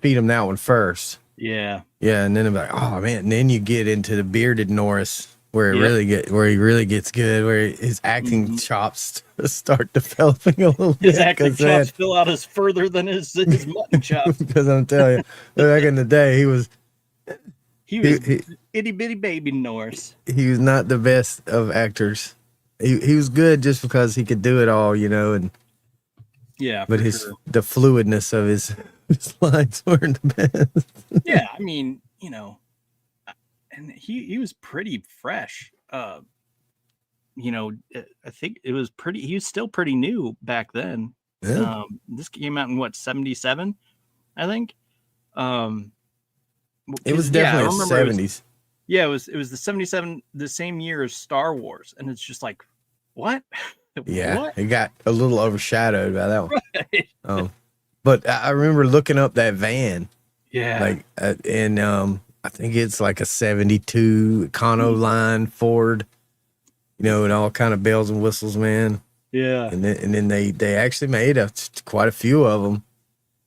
Speaker 2: feed them that one first,
Speaker 1: yeah,
Speaker 2: yeah, and then they're like, "Oh man!" And then you get into the bearded Norris, where
Speaker 1: yep,
Speaker 2: where he really gets good, where his acting
Speaker 1: hmm
Speaker 2: chops start developing a little
Speaker 1: his
Speaker 2: bit.
Speaker 1: acting
Speaker 2: Because
Speaker 1: chops
Speaker 2: man,
Speaker 1: fill out as further than his mutton chops.
Speaker 2: because I'm telling you, back in the day,
Speaker 1: He
Speaker 2: he,
Speaker 1: was
Speaker 2: he
Speaker 1: itty bitty baby Norris.
Speaker 2: he was not the best of actors. He was good just because he could do it all, and
Speaker 1: Yeah,
Speaker 2: but
Speaker 1: for sure.
Speaker 2: the fluidness of his lines weren't the best.
Speaker 1: Yeah, I mean, and he was pretty fresh. I think it was pretty. He was still pretty new back then.
Speaker 2: Yeah.
Speaker 1: This came out in what 77, I think.
Speaker 2: It was
Speaker 1: Because yeah, I
Speaker 2: definitely a
Speaker 1: remember it was
Speaker 2: 70s.
Speaker 1: yeah, it was the 77, the same year as Star Wars, and it's just like, what,
Speaker 2: Yeah,
Speaker 1: what?
Speaker 2: it got a little overshadowed by that one.
Speaker 1: Right.
Speaker 2: But I remember looking up that van,
Speaker 1: Yeah,
Speaker 2: like, and I think it's like a 72 Econoline Ford, and all kind of bells and whistles, man.
Speaker 1: yeah,
Speaker 2: And then they actually made quite a few of them,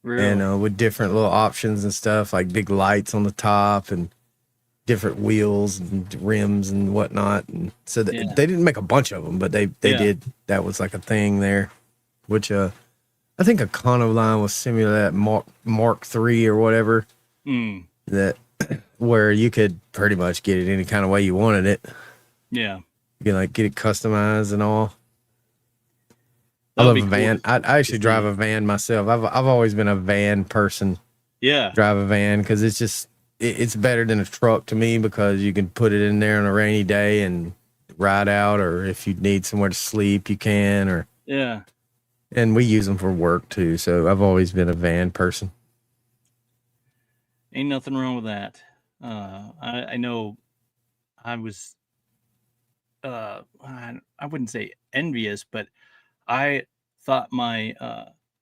Speaker 1: really,
Speaker 2: and with different little options and stuff, like big lights on the top and different wheels and rims and whatnot. And so
Speaker 1: yeah,
Speaker 2: they didn't make a bunch of them, but they
Speaker 1: yeah,
Speaker 2: did. That was like a thing there, which I think Econoline was similar to that Mark III or whatever,
Speaker 1: mm,
Speaker 2: that where you could pretty much get it any kind of way you wanted it.
Speaker 1: yeah.
Speaker 2: You can like get it customized and all. I
Speaker 1: That would
Speaker 2: love
Speaker 1: be
Speaker 2: a
Speaker 1: cool
Speaker 2: van. I
Speaker 1: to
Speaker 2: actually drive
Speaker 1: see.
Speaker 2: a van myself. I've always been a van person.
Speaker 1: Yeah,
Speaker 2: Drive a van because it's just it's better than a truck to me, because you can put it in there on a rainy day and ride out, or if you need somewhere to sleep, you can. Or
Speaker 1: yeah.
Speaker 2: and we use them for work too. So I've always been a van person.
Speaker 1: Ain't nothing wrong with that. I know I was I wouldn't say envious, but I thought my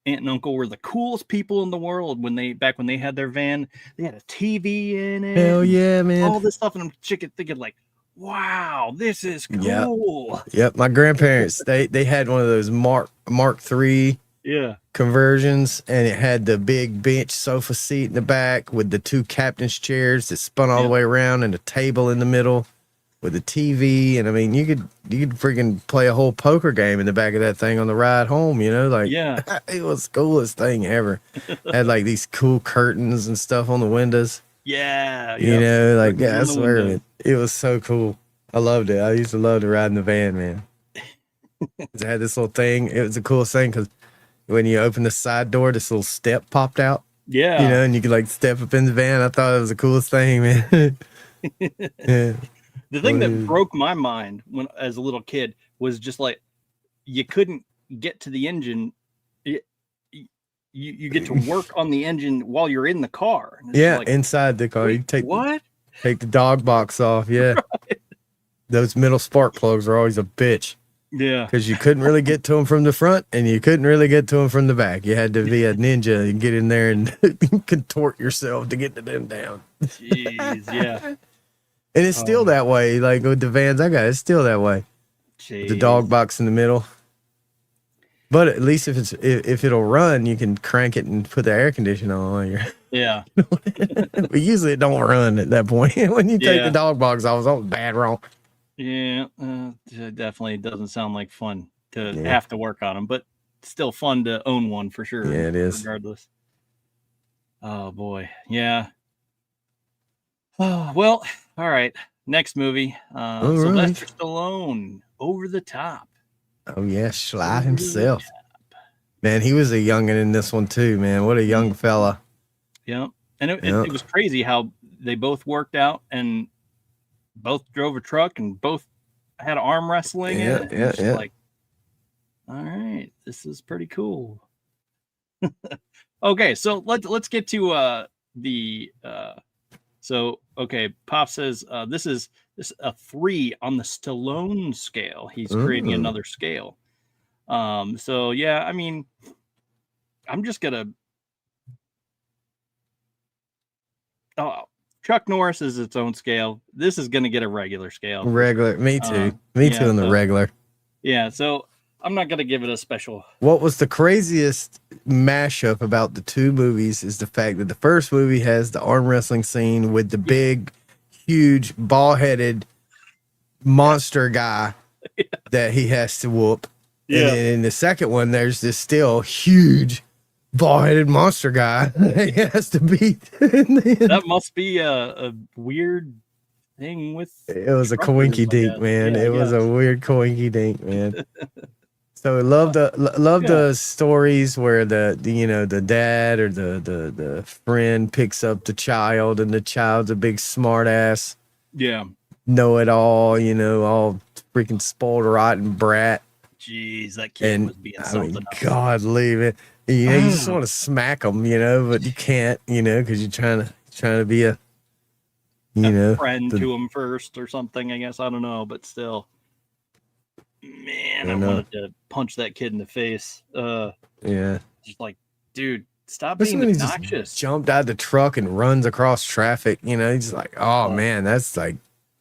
Speaker 1: aunt and uncle were the coolest people in the world when they had their van. They had a TV in it
Speaker 2: Hell
Speaker 1: and
Speaker 2: yeah, man.
Speaker 1: all this stuff, and I'm thinking like, wow, this is
Speaker 2: Yep.
Speaker 1: cool.
Speaker 2: Yep. My grandparents, they had one of those Mark III
Speaker 1: Yeah,
Speaker 2: conversions, and it had the big bench sofa seat in the back with the two captain's chairs that spun all the
Speaker 1: yep,
Speaker 2: way around, and a table in the middle with a TV. And I mean, you could freaking play a whole poker game in the back of that thing on the ride home, like
Speaker 1: yeah,
Speaker 2: it was the coolest thing ever. Had like these cool curtains and stuff on the windows,
Speaker 1: yeah, yep.
Speaker 2: like,
Speaker 1: Curtains
Speaker 2: yeah, I
Speaker 1: on the
Speaker 2: swear,
Speaker 1: window.
Speaker 2: man, it was so cool. I loved it. I used to love to ride in the van, man. It had this little thing. It was the coolest thing because when you open the side door, this little step popped out,
Speaker 1: Yeah.
Speaker 2: and you could like step up in the van. I thought it was the coolest thing, man. Yeah.
Speaker 1: The thing that
Speaker 2: Well,
Speaker 1: broke my mind when as a little kid was just like you couldn't get to the engine. Y- you get to work on the engine while you're in the car. And it's just
Speaker 2: yeah,
Speaker 1: like,
Speaker 2: inside the car,
Speaker 1: wait,
Speaker 2: you take
Speaker 1: what?
Speaker 2: the dog box off. Yeah, those middle spark plugs are always a bitch
Speaker 1: Yeah.
Speaker 2: because you couldn't really get to them from the front, and you couldn't really get to them from the back. You had to be a ninja and get in there and contort yourself to get to them down.
Speaker 1: Jeez. Yeah.
Speaker 2: And it's still that way. Like with the vans I got, it's still that way. The
Speaker 1: Jeez.
Speaker 2: dog box in the middle. But at least if it'll run, you can crank it and put the air conditioner on while you're.
Speaker 1: Yeah.
Speaker 2: But usually it don't run at that point. When you take the
Speaker 1: Yeah.
Speaker 2: dog box off, something's bad wrong.
Speaker 1: Yeah. It definitely doesn't sound like fun to
Speaker 2: Yeah.
Speaker 1: have to work on them, but still fun to own one for sure.
Speaker 2: Yeah, it is.
Speaker 1: Regardless. Oh boy. Yeah. Oh, well, all right. Next movie.
Speaker 2: All right.
Speaker 1: Sylvester Stallone, Over the Top.
Speaker 2: Oh yeah, Sly
Speaker 1: Over the
Speaker 2: himself.
Speaker 1: Top.
Speaker 2: Man, he was a youngin' in this one too, man. What a young fella.
Speaker 1: Yeah. And
Speaker 2: Yeah.
Speaker 1: it was crazy how they both worked out and both drove a truck and both had arm wrestling in it. And it's just like, all right, this is pretty cool. Okay, so let's get to the so okay, Pop says this is a 3 on the Stallone scale. He's creating another scale. So yeah, I mean, I'm just gonna Chuck Norris is its own scale. This is going to get a regular scale.
Speaker 2: Regular. Me too. Me too in the regular.
Speaker 1: Yeah, so I'm not going to give it a special.
Speaker 2: What was the craziest mashup about the two movies is the fact that the first movie has the arm wrestling scene with the big, huge, ball-headed monster guy that he has to whoop. Yeah. And then in the second one, there's this still huge, ball-headed monster guy that he has to beat.
Speaker 1: That must be a weird thing with.
Speaker 2: It was a coinky dink, man. Yeah, it was a weird coinky dink, man. So I love the stories where the dad or the friend picks up the child and the child's a big smart ass.
Speaker 1: Yeah.
Speaker 2: Know it all, all freaking spoiled rotten brat.
Speaker 1: Jeez, that kid was being something else.
Speaker 2: God, leave it. You just want to smack them, but you can't, because you're trying to be a
Speaker 1: friend to him first or something. I guess I don't know, but still, man, I wanted to punch that kid in the face. Just like, dude, stop being obnoxious.
Speaker 2: Just jumped out of the truck and runs across traffic. He's like, oh man, that's like.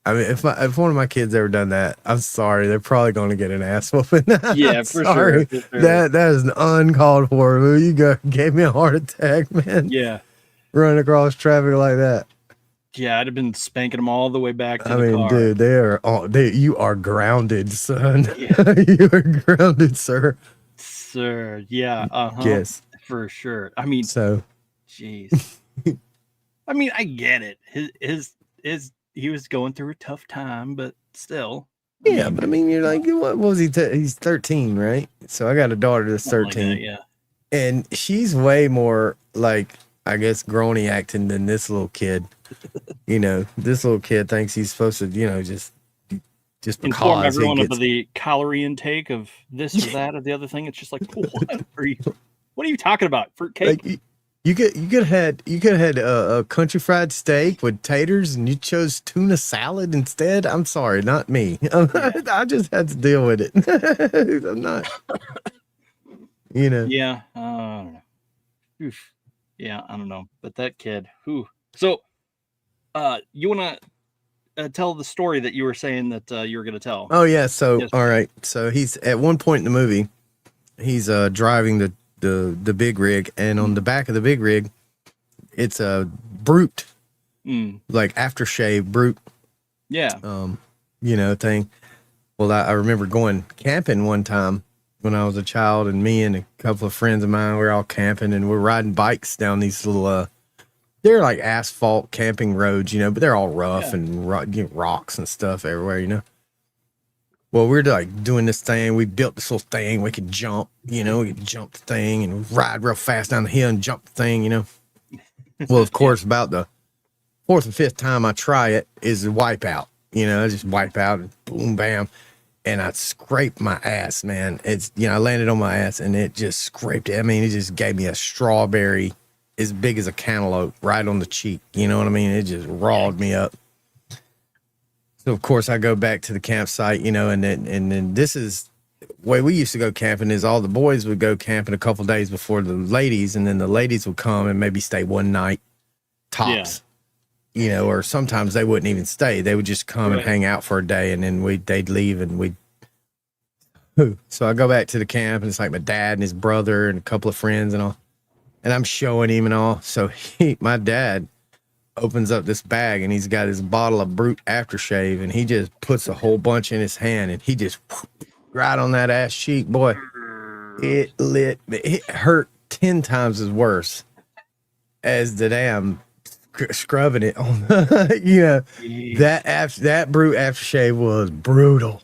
Speaker 2: I mean, if one of my kids ever done that, I'm sorry. They're probably going to get an ass whooping.
Speaker 1: Yeah, for sure.
Speaker 2: That is an uncalled for move. You gave me a heart attack, man.
Speaker 1: Yeah,
Speaker 2: running across traffic like that.
Speaker 1: Yeah, I'd have been spanking them all the way back to the car.
Speaker 2: Dude, you are grounded, son. Yeah. You are grounded, sir.
Speaker 1: Sir, yeah,
Speaker 2: Yes,
Speaker 1: for sure. I mean, jeez. I mean, I get it. His he was going through a tough time, but still.
Speaker 2: Yeah, but I mean, you're like, what was he? He's 13, right? So I got a daughter that's 13.
Speaker 1: Like that, yeah.
Speaker 2: And she's way more like, I guess, grown-y acting than this little kid. This little kid thinks he's supposed to, just
Speaker 1: inform everyone of the calorie intake of this or that or the other thing. It's just like, what are you talking about? Fruitcake?
Speaker 2: Like, you could have had a country fried steak with taters, and you chose tuna salad instead. I'm sorry, not me. I just had to deal with it. I'm not,
Speaker 1: Yeah, I don't know. Oof. Yeah, I don't know. But that kid, who? So, you want to tell the story that you were saying that you were going to tell?
Speaker 2: Oh yeah. So yes. All right. So he's at one point in the movie, he's driving the big rig, and on the back of the big rig, it's a brute, like aftershave brute.
Speaker 1: Yeah.
Speaker 2: Thing. Well, I remember going camping one time when I was a child, and me and a couple of friends of mine, we were all camping, and we're riding bikes down these little, they're like asphalt camping roads, but they're all rough and rocks and stuff everywhere, Well, we're like doing this thing. We built this little thing. We could jump, we could jump the thing and ride real fast down the hill and jump the thing, Well, of course, about the fourth or fifth time I try it is a wipeout. I just wipe out and boom, bam. And I scraped my ass, man. It's, I landed on my ass and it just scraped it. I mean, it just gave me a strawberry as big as a cantaloupe right on the cheek. You know what I mean? It just rawed me up. So of course I go back to the campsite, and then this is the way we used to go camping is all the boys would go camping a couple days before the ladies, and then the ladies would come and maybe stay one night tops, or sometimes they wouldn't even stay. They would just come and hang out for a day, and then they'd leave, and so I go back to the camp, and it's like my dad and his brother and a couple of friends and all, and I'm showing him and all. So my dad opens up this bag, and he's got his bottle of brute aftershave, and he just puts a whole bunch in his hand, and he just right on that ass cheek, boy. It hurt 10 times as worse as the damn scrubbing it on. That brute aftershave was brutal.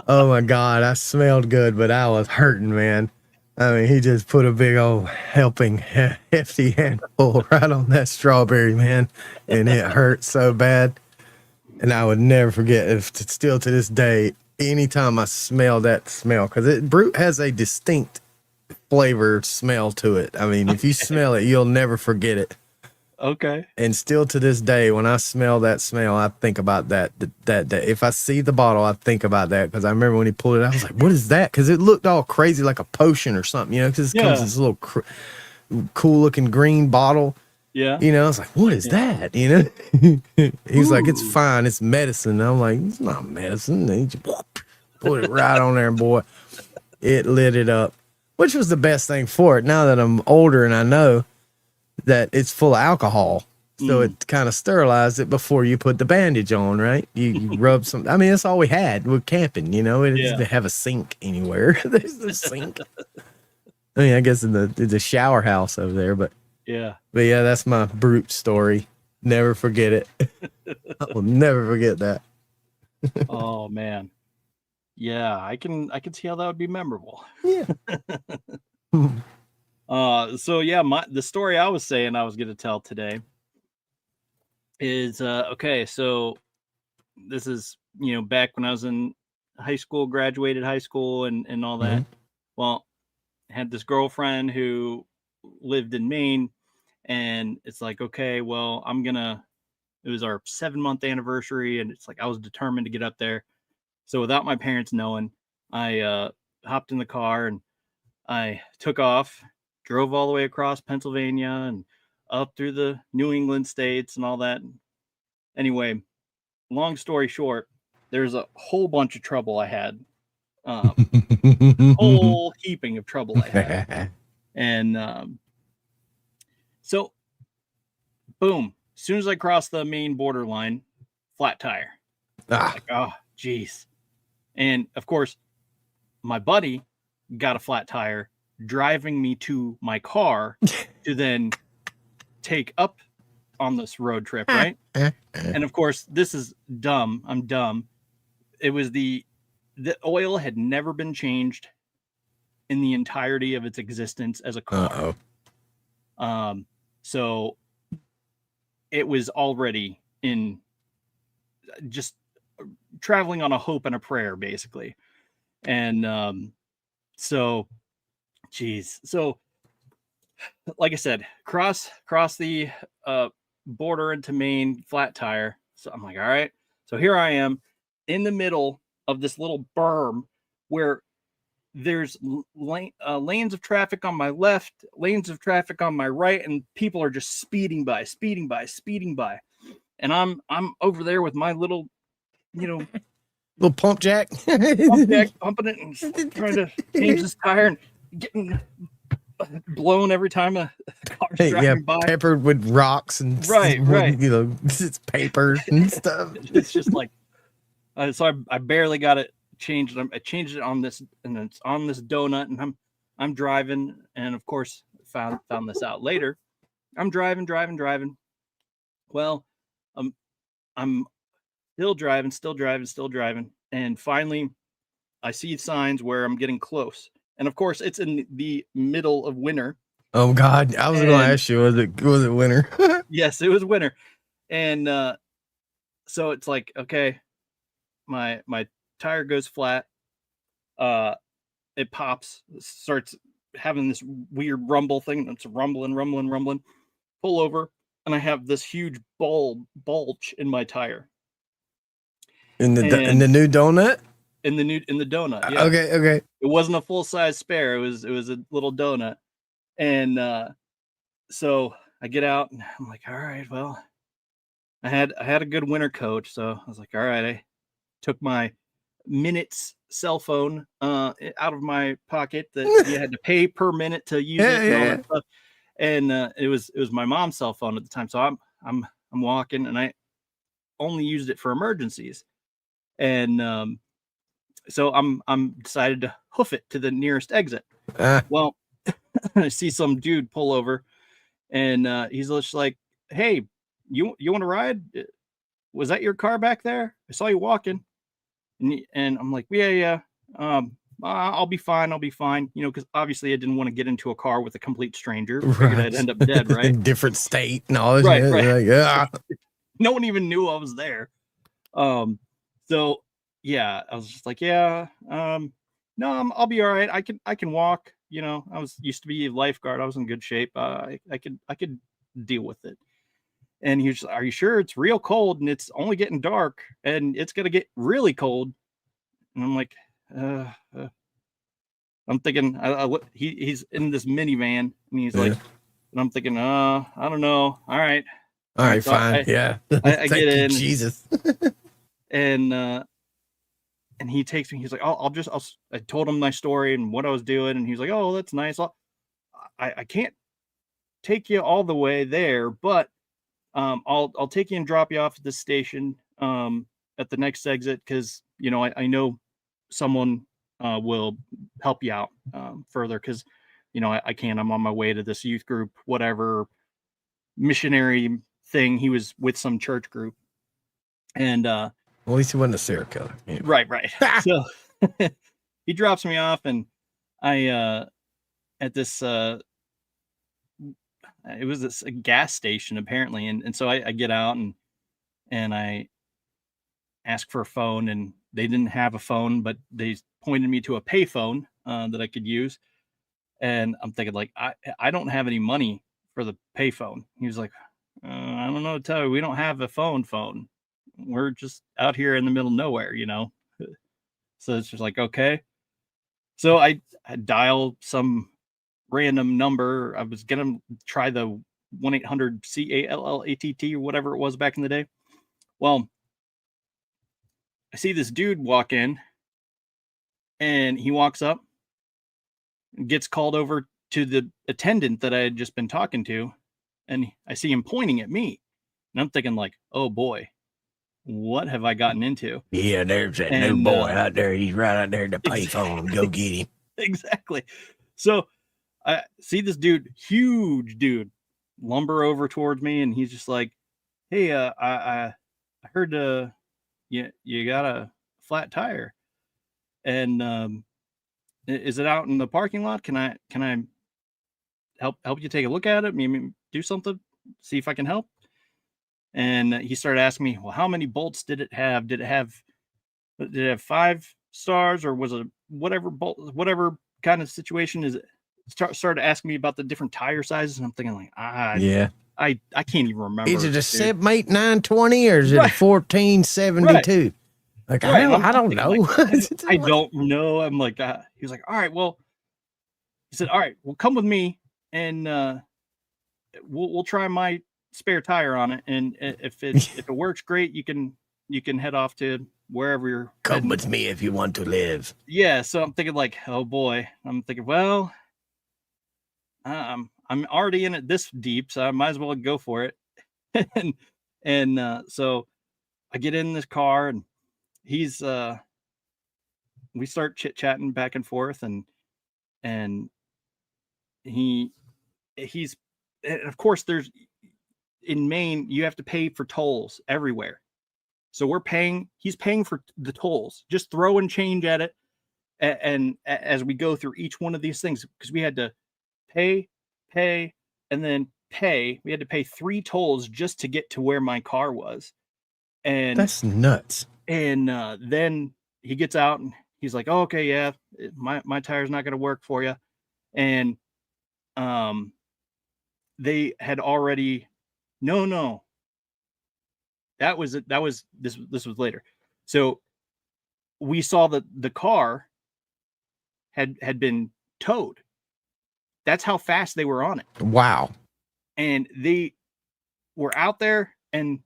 Speaker 2: Oh my God, I smelled good, but I was hurting, man. I mean, he just put a big old helping hefty handful right on that strawberry, man. And it hurt so bad. And I would never forget, still to this day, anytime I smell that smell, because brute has a distinct flavor smell to it. I mean, if you smell it, you'll never forget it.
Speaker 1: Okay.
Speaker 2: And still to this day, when I smell that smell, I think about that. If I see the bottle, I think about that, because I remember when he pulled it out, I was like, "What is that?" Because it looked all crazy, like a potion or something, because it comes in this little cool looking green bottle,
Speaker 1: Yeah.
Speaker 2: You know, I was like, what is that? You know, he's like, it's fine. It's medicine. I'm like, it's not medicine. They just put it right on there, boy. It lit it up, which was the best thing for it. Now that I'm older and I know that it's full of alcohol. So it kind of sterilized it before you put the bandage on, right? You rub some. I mean, that's all we had with camping, you know. It didn't have a sink anywhere. There's no sink. I mean, I guess in the shower house over there, but yeah, that's my brute story. Never forget it. I will never forget that.
Speaker 1: Oh man, yeah, I can see how that would be memorable.
Speaker 2: Yeah.
Speaker 1: So yeah, the story I was saying I was going to tell today is okay. So this is back when I was in high school, graduated high school, and all that. Well, I had this girlfriend who lived in Maine, and it's like, okay, well, it was our 7-month anniversary, and it's like I was determined to get up there. So without my parents knowing, I hopped in the car and I took off, drove all the way across Pennsylvania and up through the New England states and all that. Anyway, long story short, there's a whole bunch of trouble I had. Whole heaping of trouble I had. And so, boom. As soon as I crossed the Maine borderline, flat tire. Like, oh, geez. And of course, my buddy got a flat tire driving me to my car to then take up on this road trip, right? And of course, this is dumb. I'm dumb. It was the oil had never been changed in the entirety of its existence as a car. So it was already in just traveling on a hope and a prayer, basically. And so, geez. So, like I said, cross the border into Maine, flat tire. So I'm like, all right. So here I am in the middle of this little berm where there's lanes of traffic on my left, lanes of traffic on my right, and people are just speeding by. And I'm over there with my little,
Speaker 2: little pump jack,
Speaker 1: pumping it and trying to change this tire and getting blown every time a car's driving by.
Speaker 2: Peppered with rocks and
Speaker 1: right.
Speaker 2: You know, it's paper and stuff.
Speaker 1: It's just like, so I barely got it changed. I changed it on this, and it's on this donut, and I'm driving, and of course found this out later. I'm driving. Well, I'm still driving, and finally I see signs where I'm getting close. And of course, it's in the middle of winter.
Speaker 2: Oh God, I was going to ask you, was it winter?
Speaker 1: Yes, it was winter. And so it's like, okay, my tire goes flat. It pops, starts having this weird rumble thing. It's rumbling. Pull over, and I have this huge bulge in my tire.
Speaker 2: In the new donut?
Speaker 1: In the donut. Yeah.
Speaker 2: Okay.
Speaker 1: It wasn't a full-size spare. It was a little donut. And so I get out and I'm like, all right, well, I had a good winter coat, so I was like, all right. I took my minutes cell phone out of my pocket that you had to pay per minute to use it and all that stuff. And it was my mom's cell phone at the time. So I'm walking, and I only used it for emergencies. And so I'm decided to hoof it to the nearest exit. Well, I see some dude pull over, and he's just like, "Hey, you want to ride? Was that your car back there? I saw you walking." And I'm like, "Yeah. I'll be fine. You know, because obviously I didn't want to get into a car with a complete stranger. Figured I'd end up dead, right?
Speaker 2: Different state and all this.
Speaker 1: Right.
Speaker 2: Like, yeah.
Speaker 1: No one even knew I was there. So yeah, I was just like, yeah, no, I'll be all right. I can walk. You know, I used to be a lifeguard. I was in good shape. I could deal with it. And he was just, are you sure? It's real cold, and it's only getting dark, and it's gonna get really cold. And I'm like, I'm thinking, he's in this minivan, and he's like, And I'm thinking, I don't know. All right.
Speaker 2: All right,
Speaker 1: So
Speaker 2: fine. Yeah.
Speaker 1: I
Speaker 2: Thank
Speaker 1: get
Speaker 2: you,
Speaker 1: in,
Speaker 2: Jesus.
Speaker 1: and he takes me. He's like, I told him my story and what I was doing, and he's like, oh, that's nice. I can't take you all the way there, but I'll take you and drop you off at the station at the next exit, because I know someone will help you out further, because I can't. I'm on my way to this youth group, whatever missionary thing. He was with some church group, and
Speaker 2: Well, at least he wasn't a serial killer.
Speaker 1: right. So he drops me off, and I at this it was this a gas station apparently, and so I get out, and I ask for a phone, and they didn't have a phone, but they pointed me to a payphone that I could use. And I'm thinking, like, I don't have any money for the payphone. He was like, I don't know what to tell you. We don't have a phone. We're just out here in the middle of nowhere, So it's just like, okay. So I dial some random number. I was gonna try the 1-800-CALLATT or whatever it was back in the day. Well, I see this dude walk in, and he walks up, gets called over to the attendant that I had just been talking to, and I see him pointing at me. And I'm thinking, like, oh boy, what have I gotten into?
Speaker 2: Yeah, there's that new boy out there. He's right out there at the payphone. Go get him.
Speaker 1: Exactly. So I see this dude, huge dude, lumber over towards me, and he's just like, hey, I heard you got a flat tire, and is it out in the parking lot? Can I help you take a look at it? Maybe do something, see if I can help. And he started asking me, well, how many bolts did it have? Did it have 5 stars, or was it whatever whatever kind of situation is it? Started asking me about the different tire sizes, and I'm thinking, like,
Speaker 2: yeah,
Speaker 1: I can't even remember.
Speaker 2: Is it a 78920 or is it a 1472?
Speaker 1: Right.
Speaker 2: Like, I don't know.
Speaker 1: Like, I don't know. I'm like, he was like, all right, well, he said, all right, well, come with me, and we'll try my spare tire on it, and if it works, great. You can head off to wherever you're
Speaker 2: come
Speaker 1: heading.
Speaker 2: with me if you want to live. Yeah.
Speaker 1: So I'm thinking, like, oh boy. I'm thinking, well, I'm already in it this deep, so I might as well go for it. and so I get in this car, and he's we start chit-chatting back and forth, and he's and of course, there's in Maine, you have to pay for tolls everywhere. So he's paying for the tolls, just throwing change at it. And as we go through each one of these things, because we had to pay, and then pay, we had to pay 3 tolls just to get to where my car was. And
Speaker 2: that's nuts.
Speaker 1: And then he gets out, and he's like, oh, okay, yeah, my tire's not going to work for you. And they had already, no, this was later. So we saw that the car had been towed. That's how fast they were on it.
Speaker 2: Wow.
Speaker 1: And they were out there and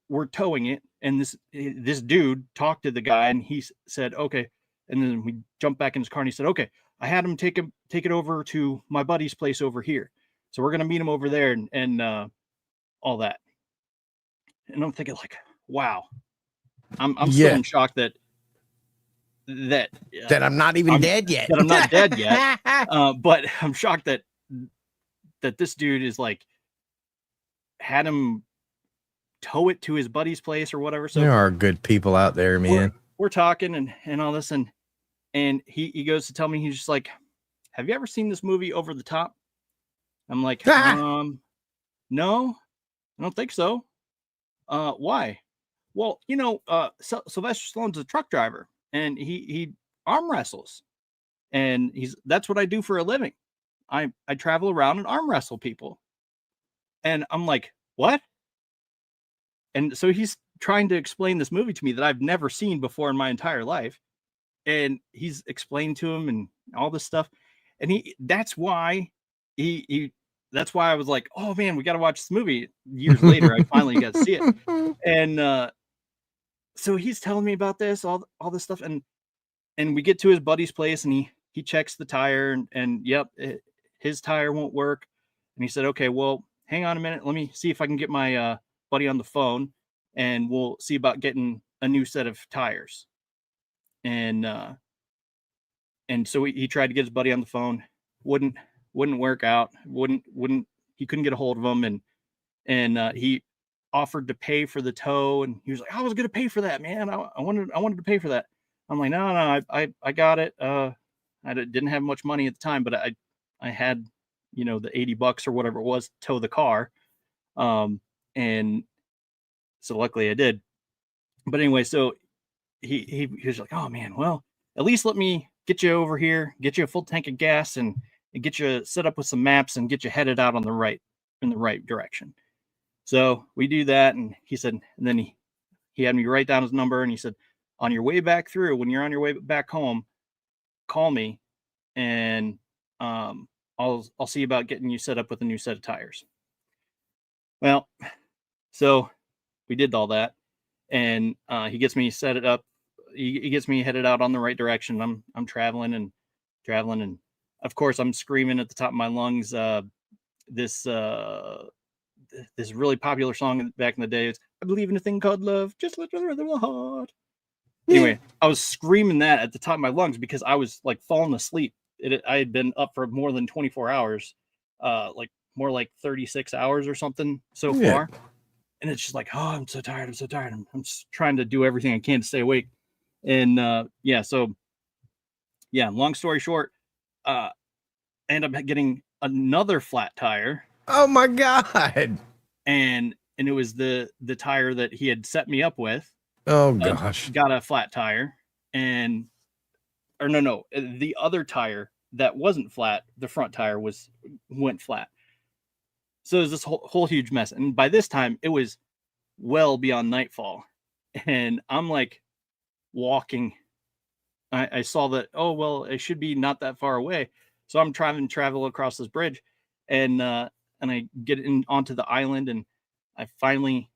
Speaker 1: were towing it. And this dude talked to the guy, and he said, okay. And then we jumped back in his car, and he said, okay, I had him take it over to my buddy's place over here. So we're going to meet him over there, and all that. And I'm thinking, like, wow, I'm still in shock that
Speaker 2: I'm not even dead yet.
Speaker 1: That I'm not dead yet. But I'm shocked that this dude is like, had him tow it to his buddy's place or whatever. So
Speaker 2: there are good people out there, man.
Speaker 1: We're talking and all this, and he goes to tell me, he's just like, have you ever seen this movie Over the Top? I'm like, no, I don't think so. Why? Well, Sylvester Stallone's a truck driver, and he arm wrestles, and that's what I do for a living. I travel around and arm wrestle people. And I'm like, what? And so he's trying to explain this movie to me that I've never seen before in my entire life. And he's explained to him and all this stuff. And that's why that's why I was like, oh man, we got to watch this movie. Years later, I finally got to see it. And so he's telling me about this, all this stuff. And we get to his buddy's place and he checks the tire and yep, his tire won't work. And he said, okay, well, hang on a minute. Let me see if I can get my buddy on the phone and we'll see about getting a new set of tires. And so he tried to get his buddy on the phone. Wouldn't work out. He couldn't get a hold of him. And he offered to pay for the tow. And he was like, I was going to pay for that, man. I wanted to pay for that. I'm like, no, I got it. I didn't have much money at the time, but I had, the $80 or whatever it was to tow the car. And so luckily I did. But anyway, so he was like, oh man, well, at least let me get you over here, get you a full tank of gas and get you set up with some maps and get you headed out in the right direction. So we do that. And he said, and then he had me write down his number and he said, on your way back through, when you're on your way back home, call me and I'll see about getting you set up with a new set of tires. Well, so we did all that and he gets me set it up. He gets me headed out on the right direction. I'm traveling and of course I'm screaming at the top of my lungs this really popular song back in the day. It's I believe in a thing called love, just like the rhythm of the heart. Anyway, I was screaming that at the top of my lungs because I was like falling asleep. I had been up for more than 24 hours, like more like 36 hours or something so far. And it's just like, oh, I'm so tired. I'm just trying to do everything I can to stay awake. And so long story short, I end up getting another flat tire.
Speaker 2: Oh my God.
Speaker 1: And it was the tire that he had set me up with.
Speaker 2: Oh gosh.
Speaker 1: Got a flat tire the other tire that wasn't flat, the front tire went flat. So it was this whole huge mess. And by this time it was well beyond nightfall. And I'm like walking. I saw that, oh, well, it should be not that far away. So I'm trying to travel across this bridge and I get onto the island and I finally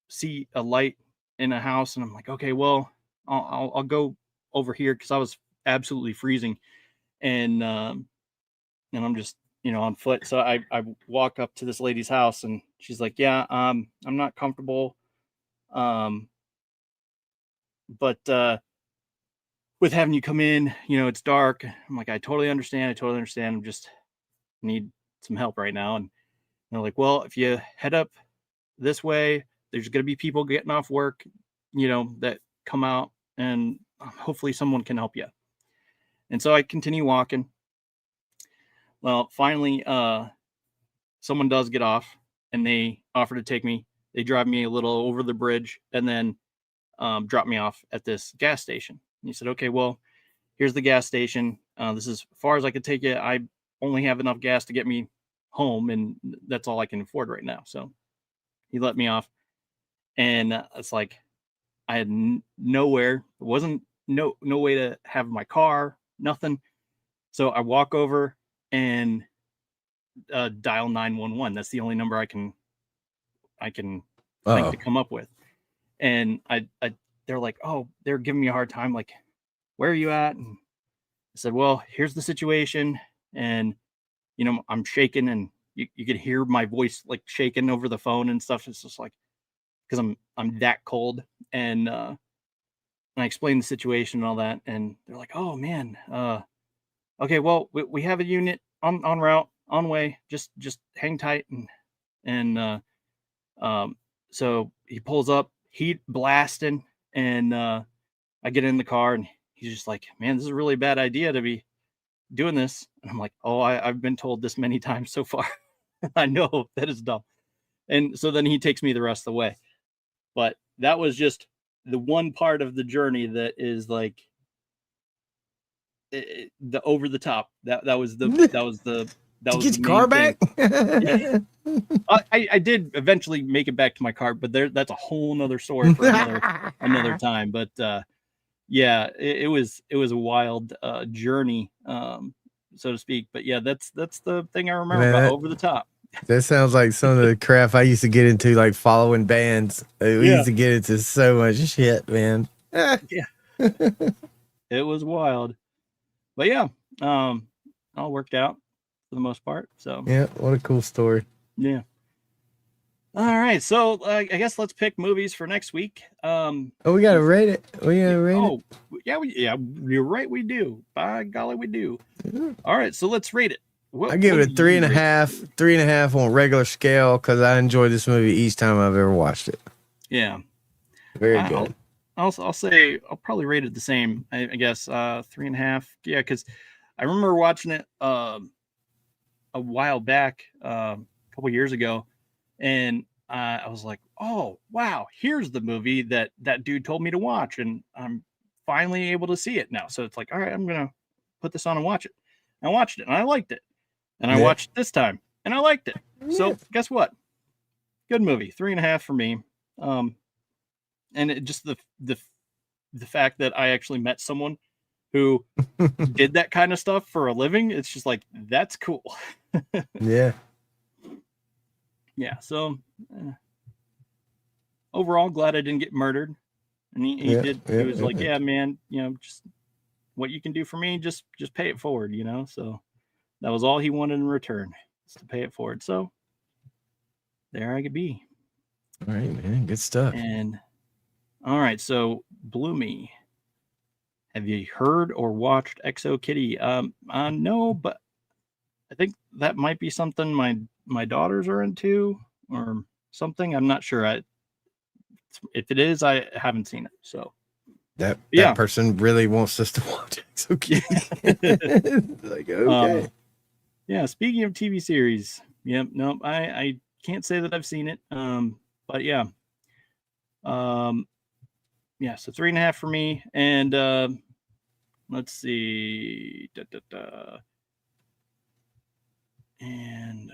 Speaker 1: see a light in a house and I'm like, okay, well, I'll go over here because I was absolutely freezing and I'm just on foot. So I walk up to this lady's house and she's like, yeah, I'm not comfortable but with having you come in, it's dark. I'm like, I totally understand. I'm just need some help right now. And they're like, well, if you head up this way, there's going to be people getting off work, that come out and hopefully someone can help you. And so I continue walking. Well, finally, someone does get off and they offer to take me. They drive me a little over the bridge and then drop me off at this gas station. And he said, okay, well, here's the gas station. This is as far as I could take you. I only have enough gas to get me home and that's all I can afford right now. So he let me off. And it's like, I had nowhere. It wasn't no way to have my car, nothing. So I walk over and dial 911. That's the only number I can think to come up with. And they're like, oh, they're giving me a hard time. Like, where are you at? And I said, well, here's the situation. And, I'm shaking and you could hear my voice like shaking over the phone and stuff. It's just like, because I'm that cold. And I explained the situation and all that. And they're like, oh man, okay, well, we have a unit on route, on way, just hang tight. And so he pulls up, heat blasting, and I get in the car and he's just like, man, this is a really bad idea to be doing this. And I'm like, oh, I've been told this many times so far. I know that is dumb. And so then he takes me the rest of the way. But that was just the one part of the journey that is like the over the top. That was the
Speaker 2: get your car back.
Speaker 1: Yeah. I did eventually make it back to my car, but that's a whole nother story for another time. But it was a wild journey. so to speak. But yeah, that's the thing I remember
Speaker 2: Man,
Speaker 1: about Over the Top.
Speaker 2: that sounds like some of the crap I used to get into, like following bands. We used to get into so much shit, man.
Speaker 1: Yeah, it was wild. But yeah, all worked out for the most part. So
Speaker 2: Yeah, what a cool story.
Speaker 1: yeah. All right, so I guess let's pick movies for next week.
Speaker 2: Oh, we gotta rate it. We gotta rate it.
Speaker 1: Oh, yeah, you're right. We do. By golly, we do. All right, so let's rate it.
Speaker 2: I give it a 3.5, 3.5 on regular scale because I enjoy this movie each time I've ever watched it.
Speaker 1: Yeah,
Speaker 2: very good.
Speaker 1: I'll say I'll probably rate it the same. I guess 3.5. Yeah, because I remember watching it a while back, a couple years ago, and I was like, oh wow, here's the movie that dude told me to watch, and I'm finally able to see it now. So it's like, all right, I'm gonna put this on and watch it. I watched it and I liked it, and I watched it this time and I liked it. So guess what? Good movie. 3.5 for me. And it just the fact that I actually met someone who did that kind of stuff for a living, it's just like, that's cool.
Speaker 2: Yeah.
Speaker 1: Yeah. So overall, glad I didn't get murdered. And he was like, yeah, man, just what you can do for me, just pay it forward, So that was all he wanted in return, is to pay it forward. So there I could be.
Speaker 2: All right, man. Good stuff.
Speaker 1: And all right, so Bloomy, have you heard or watched Exo Kitty? No, but I think that might be something my daughters are into or something. I'm not sure. If it is, I haven't seen it. So
Speaker 2: that person really wants us to watch Exo Kitty. Like, okay.
Speaker 1: Yeah. Speaking of TV series, no, I can't say that I've seen it. But yeah. Yeah, so 3.5 for me. And let's see. And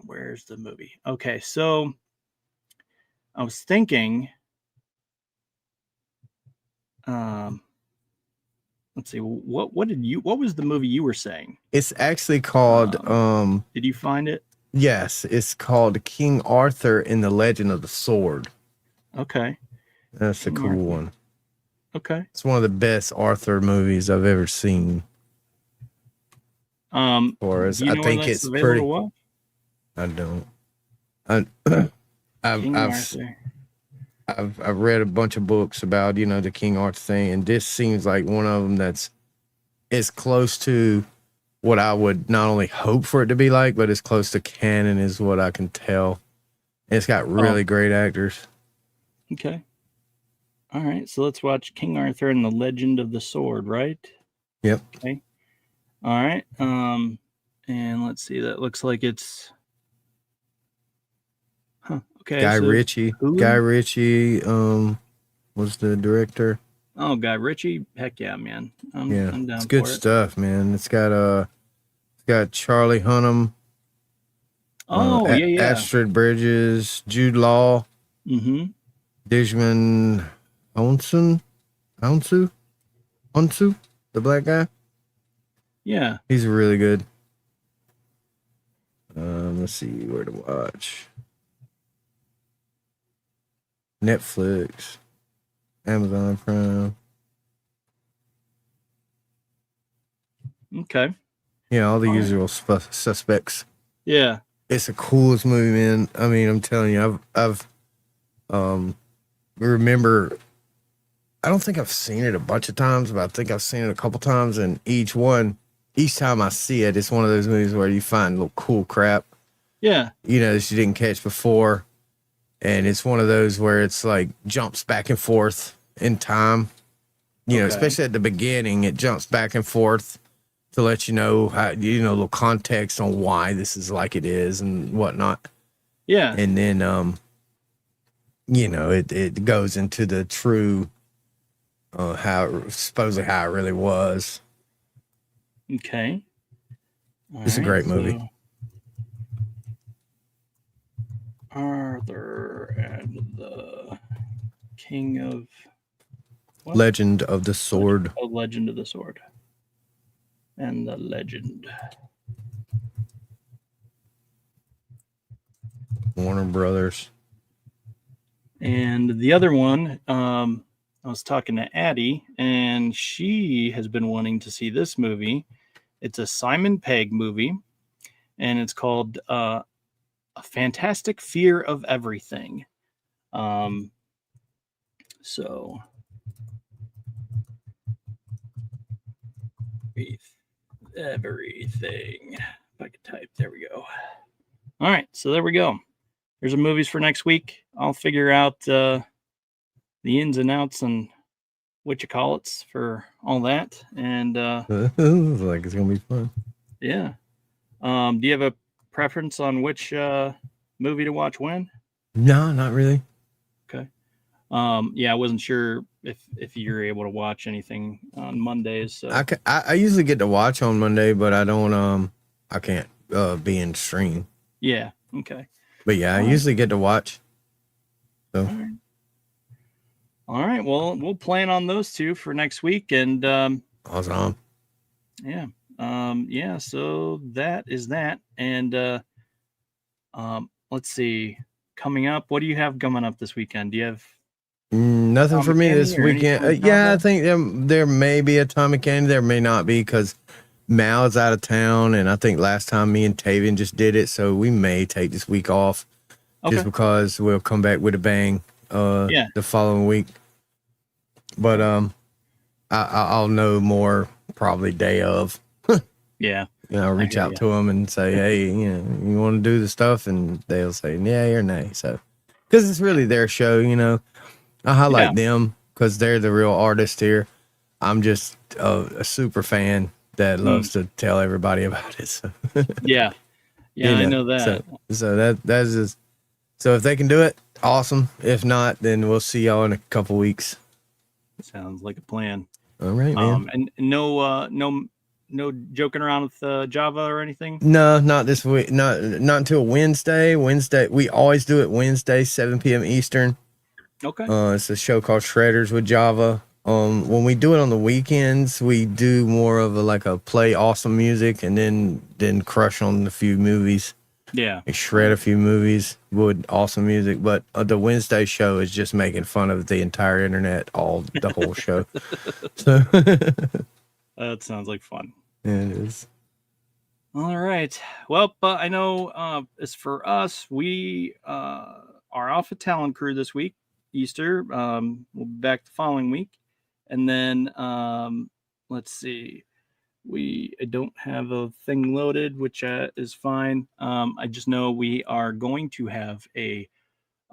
Speaker 1: where's the movie? Okay, so I was thinking, let's see, what was the movie you were saying?
Speaker 2: It's actually called
Speaker 1: did you find it?
Speaker 2: Yes, it's called King Arthur and the Legend of the Sword.
Speaker 1: Okay.
Speaker 2: That's King a cool Arthur. One.
Speaker 1: Okay.
Speaker 2: It's one of the best Arthur movies I've ever seen. Or as I think it's pretty. I don't. I've read a bunch of books about the King Arthur thing, and this seems like one of them that's as close to what I would not only hope for it to be like, but as close to canon is what I can tell. And it's got really great actors.
Speaker 1: Okay. All right, so let's watch King Arthur and the Legend of the Sword, right?
Speaker 2: Yep.
Speaker 1: Okay. All right. And let's see. That looks like it's. Huh. Okay.
Speaker 2: Guy Ritchie. Guy Ritchie. Was the director.
Speaker 1: Oh, Guy Ritchie. Heck yeah, man. I'm down.
Speaker 2: It's good stuff, man. It's got Charlie Hunnam.
Speaker 1: Oh, yeah.
Speaker 2: Astrid Bridges, Jude Law.
Speaker 1: Mm-hmm.
Speaker 2: Dijman Onsu, the black guy.
Speaker 1: Yeah,
Speaker 2: he's really good. Let's see where to watch. Netflix, Amazon Prime.
Speaker 1: Okay.
Speaker 2: Yeah, all the usual suspects.
Speaker 1: Yeah,
Speaker 2: it's the coolest movie, man. I mean, I'm telling you, I've remember. I don't think I've seen it a bunch of times, but I think I've seen it a couple times, and each time I see it, it's one of those movies where you find little cool crap.
Speaker 1: Yeah.
Speaker 2: That you didn't catch before. And it's one of those where it's like jumps back and forth in time. Especially at the beginning, it jumps back and forth to let you know how, a little context on why this is like it is and whatnot.
Speaker 1: Yeah.
Speaker 2: And then, it goes into the true, supposedly how it really was.
Speaker 1: Okay.
Speaker 2: It's a great movie.
Speaker 1: Arthur and the King of
Speaker 2: what? Legend of the Sword.
Speaker 1: Legend of the Sword. and the legend.
Speaker 2: Warner Brothers.
Speaker 1: And the other one, I was talking to Addie, and she has been wanting to see this movie. It's a Simon Pegg movie, and it's called A Fantastic Fear of Everything. So everything. If I could type, there we go. All right, so there we go. There's the movies for next week. I'll figure out the ins and outs and what you call it's for all that. And
Speaker 2: like it's gonna be fun.
Speaker 1: Yeah. Do you have a preference on which movie to watch when?
Speaker 2: No, not really.
Speaker 1: Okay. Yeah, I wasn't sure if you're able to watch anything on Mondays. So
Speaker 2: I usually get to watch on Monday, but I don't I can't be in stream.
Speaker 1: Yeah. Okay.
Speaker 2: But yeah, I usually get to watch. So.
Speaker 1: All right. Well, we'll plan on those two for next week, and
Speaker 2: awesome.
Speaker 1: Yeah. Yeah. So that is that, and let's see. Coming up, what do you have coming up this weekend? Do you have
Speaker 2: nothing for me this weekend? Yeah, I think there may be a Tommy Candy. There may not be because Mal's out of town, and I think last time me and Tavian just did it, so we may take this week off just because we'll come back with a bang the following week. But I'll know more probably day of.
Speaker 1: Yeah.
Speaker 2: You know, reach out to them and say, hey, you know, you want to do the stuff? And they'll say, yeah or nay. So, because it's really their show, you know. I highlight them because they're the real artist here. I'm just a super fan that loves to tell everybody about it. So.
Speaker 1: Yeah. Yeah, you know, I know that.
Speaker 2: So that's just, so if they can do it, awesome. If not, then we'll see y'all in a couple weeks.
Speaker 1: Sounds like a plan.
Speaker 2: All right, man.
Speaker 1: And no joking around with Java or anything?
Speaker 2: No, not this week. Not until Wednesday. We always do it Wednesday, 7 p.m. Eastern.
Speaker 1: Okay.
Speaker 2: It's a show called Shredders with Java. When we do it on the weekends, we do more of a play awesome music and then crush on a few movies.
Speaker 1: Yeah.
Speaker 2: We shred a few movies with awesome music, but the Wednesday show is just making fun of the entire internet, the whole show. So
Speaker 1: that sounds like fun.
Speaker 2: Yeah, it is.
Speaker 1: All right. Well, but I know as for us, we are off a talent crew this week, Easter. We'll be back the following week. And then let's see. I don't have a thing loaded, which is fine. I just know we are going to have a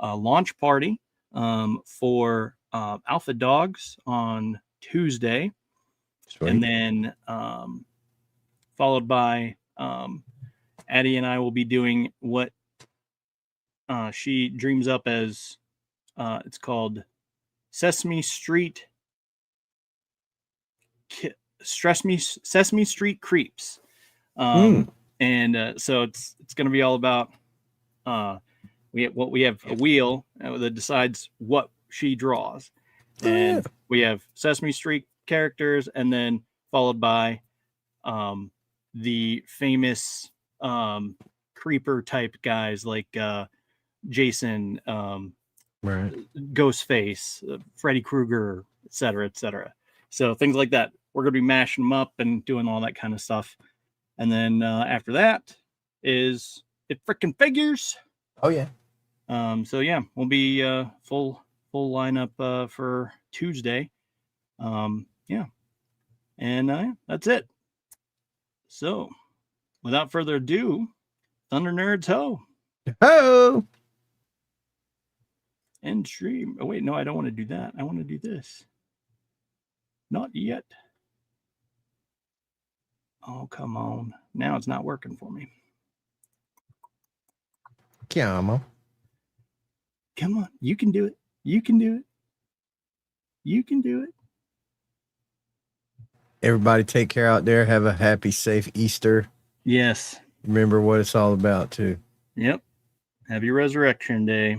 Speaker 1: launch party for Alpha Dogs on Tuesday. Sweet. And then followed by Addie and I will be doing what she dreams up as it's called Sesame Street Creeps. And so it's going to be all about we have a wheel that decides what she draws, and we have Sesame Street characters, and then followed by the famous creeper type guys like Jason, Ghostface, Freddy Krueger, etc. So things like that. We're going to be mashing them up and doing all that kind of stuff. And then after that is It Frickin' Figures.
Speaker 2: Oh, yeah.
Speaker 1: So, yeah, we'll be full lineup for Tuesday. Yeah. And that's it. So, without further ado, Thunder Nerds ho.
Speaker 2: Ho!
Speaker 1: End stream. Oh, wait, no, I don't want to do that. I want to do this. Not yet. Oh, come on. Now it's not working for me.
Speaker 2: Come on.
Speaker 1: Come on. You can do it. You can do it. You can do it.
Speaker 2: Everybody take care out there. Have a happy, safe Easter.
Speaker 1: Yes.
Speaker 2: Remember what it's all about, too.
Speaker 1: Yep. Happy Resurrection Day.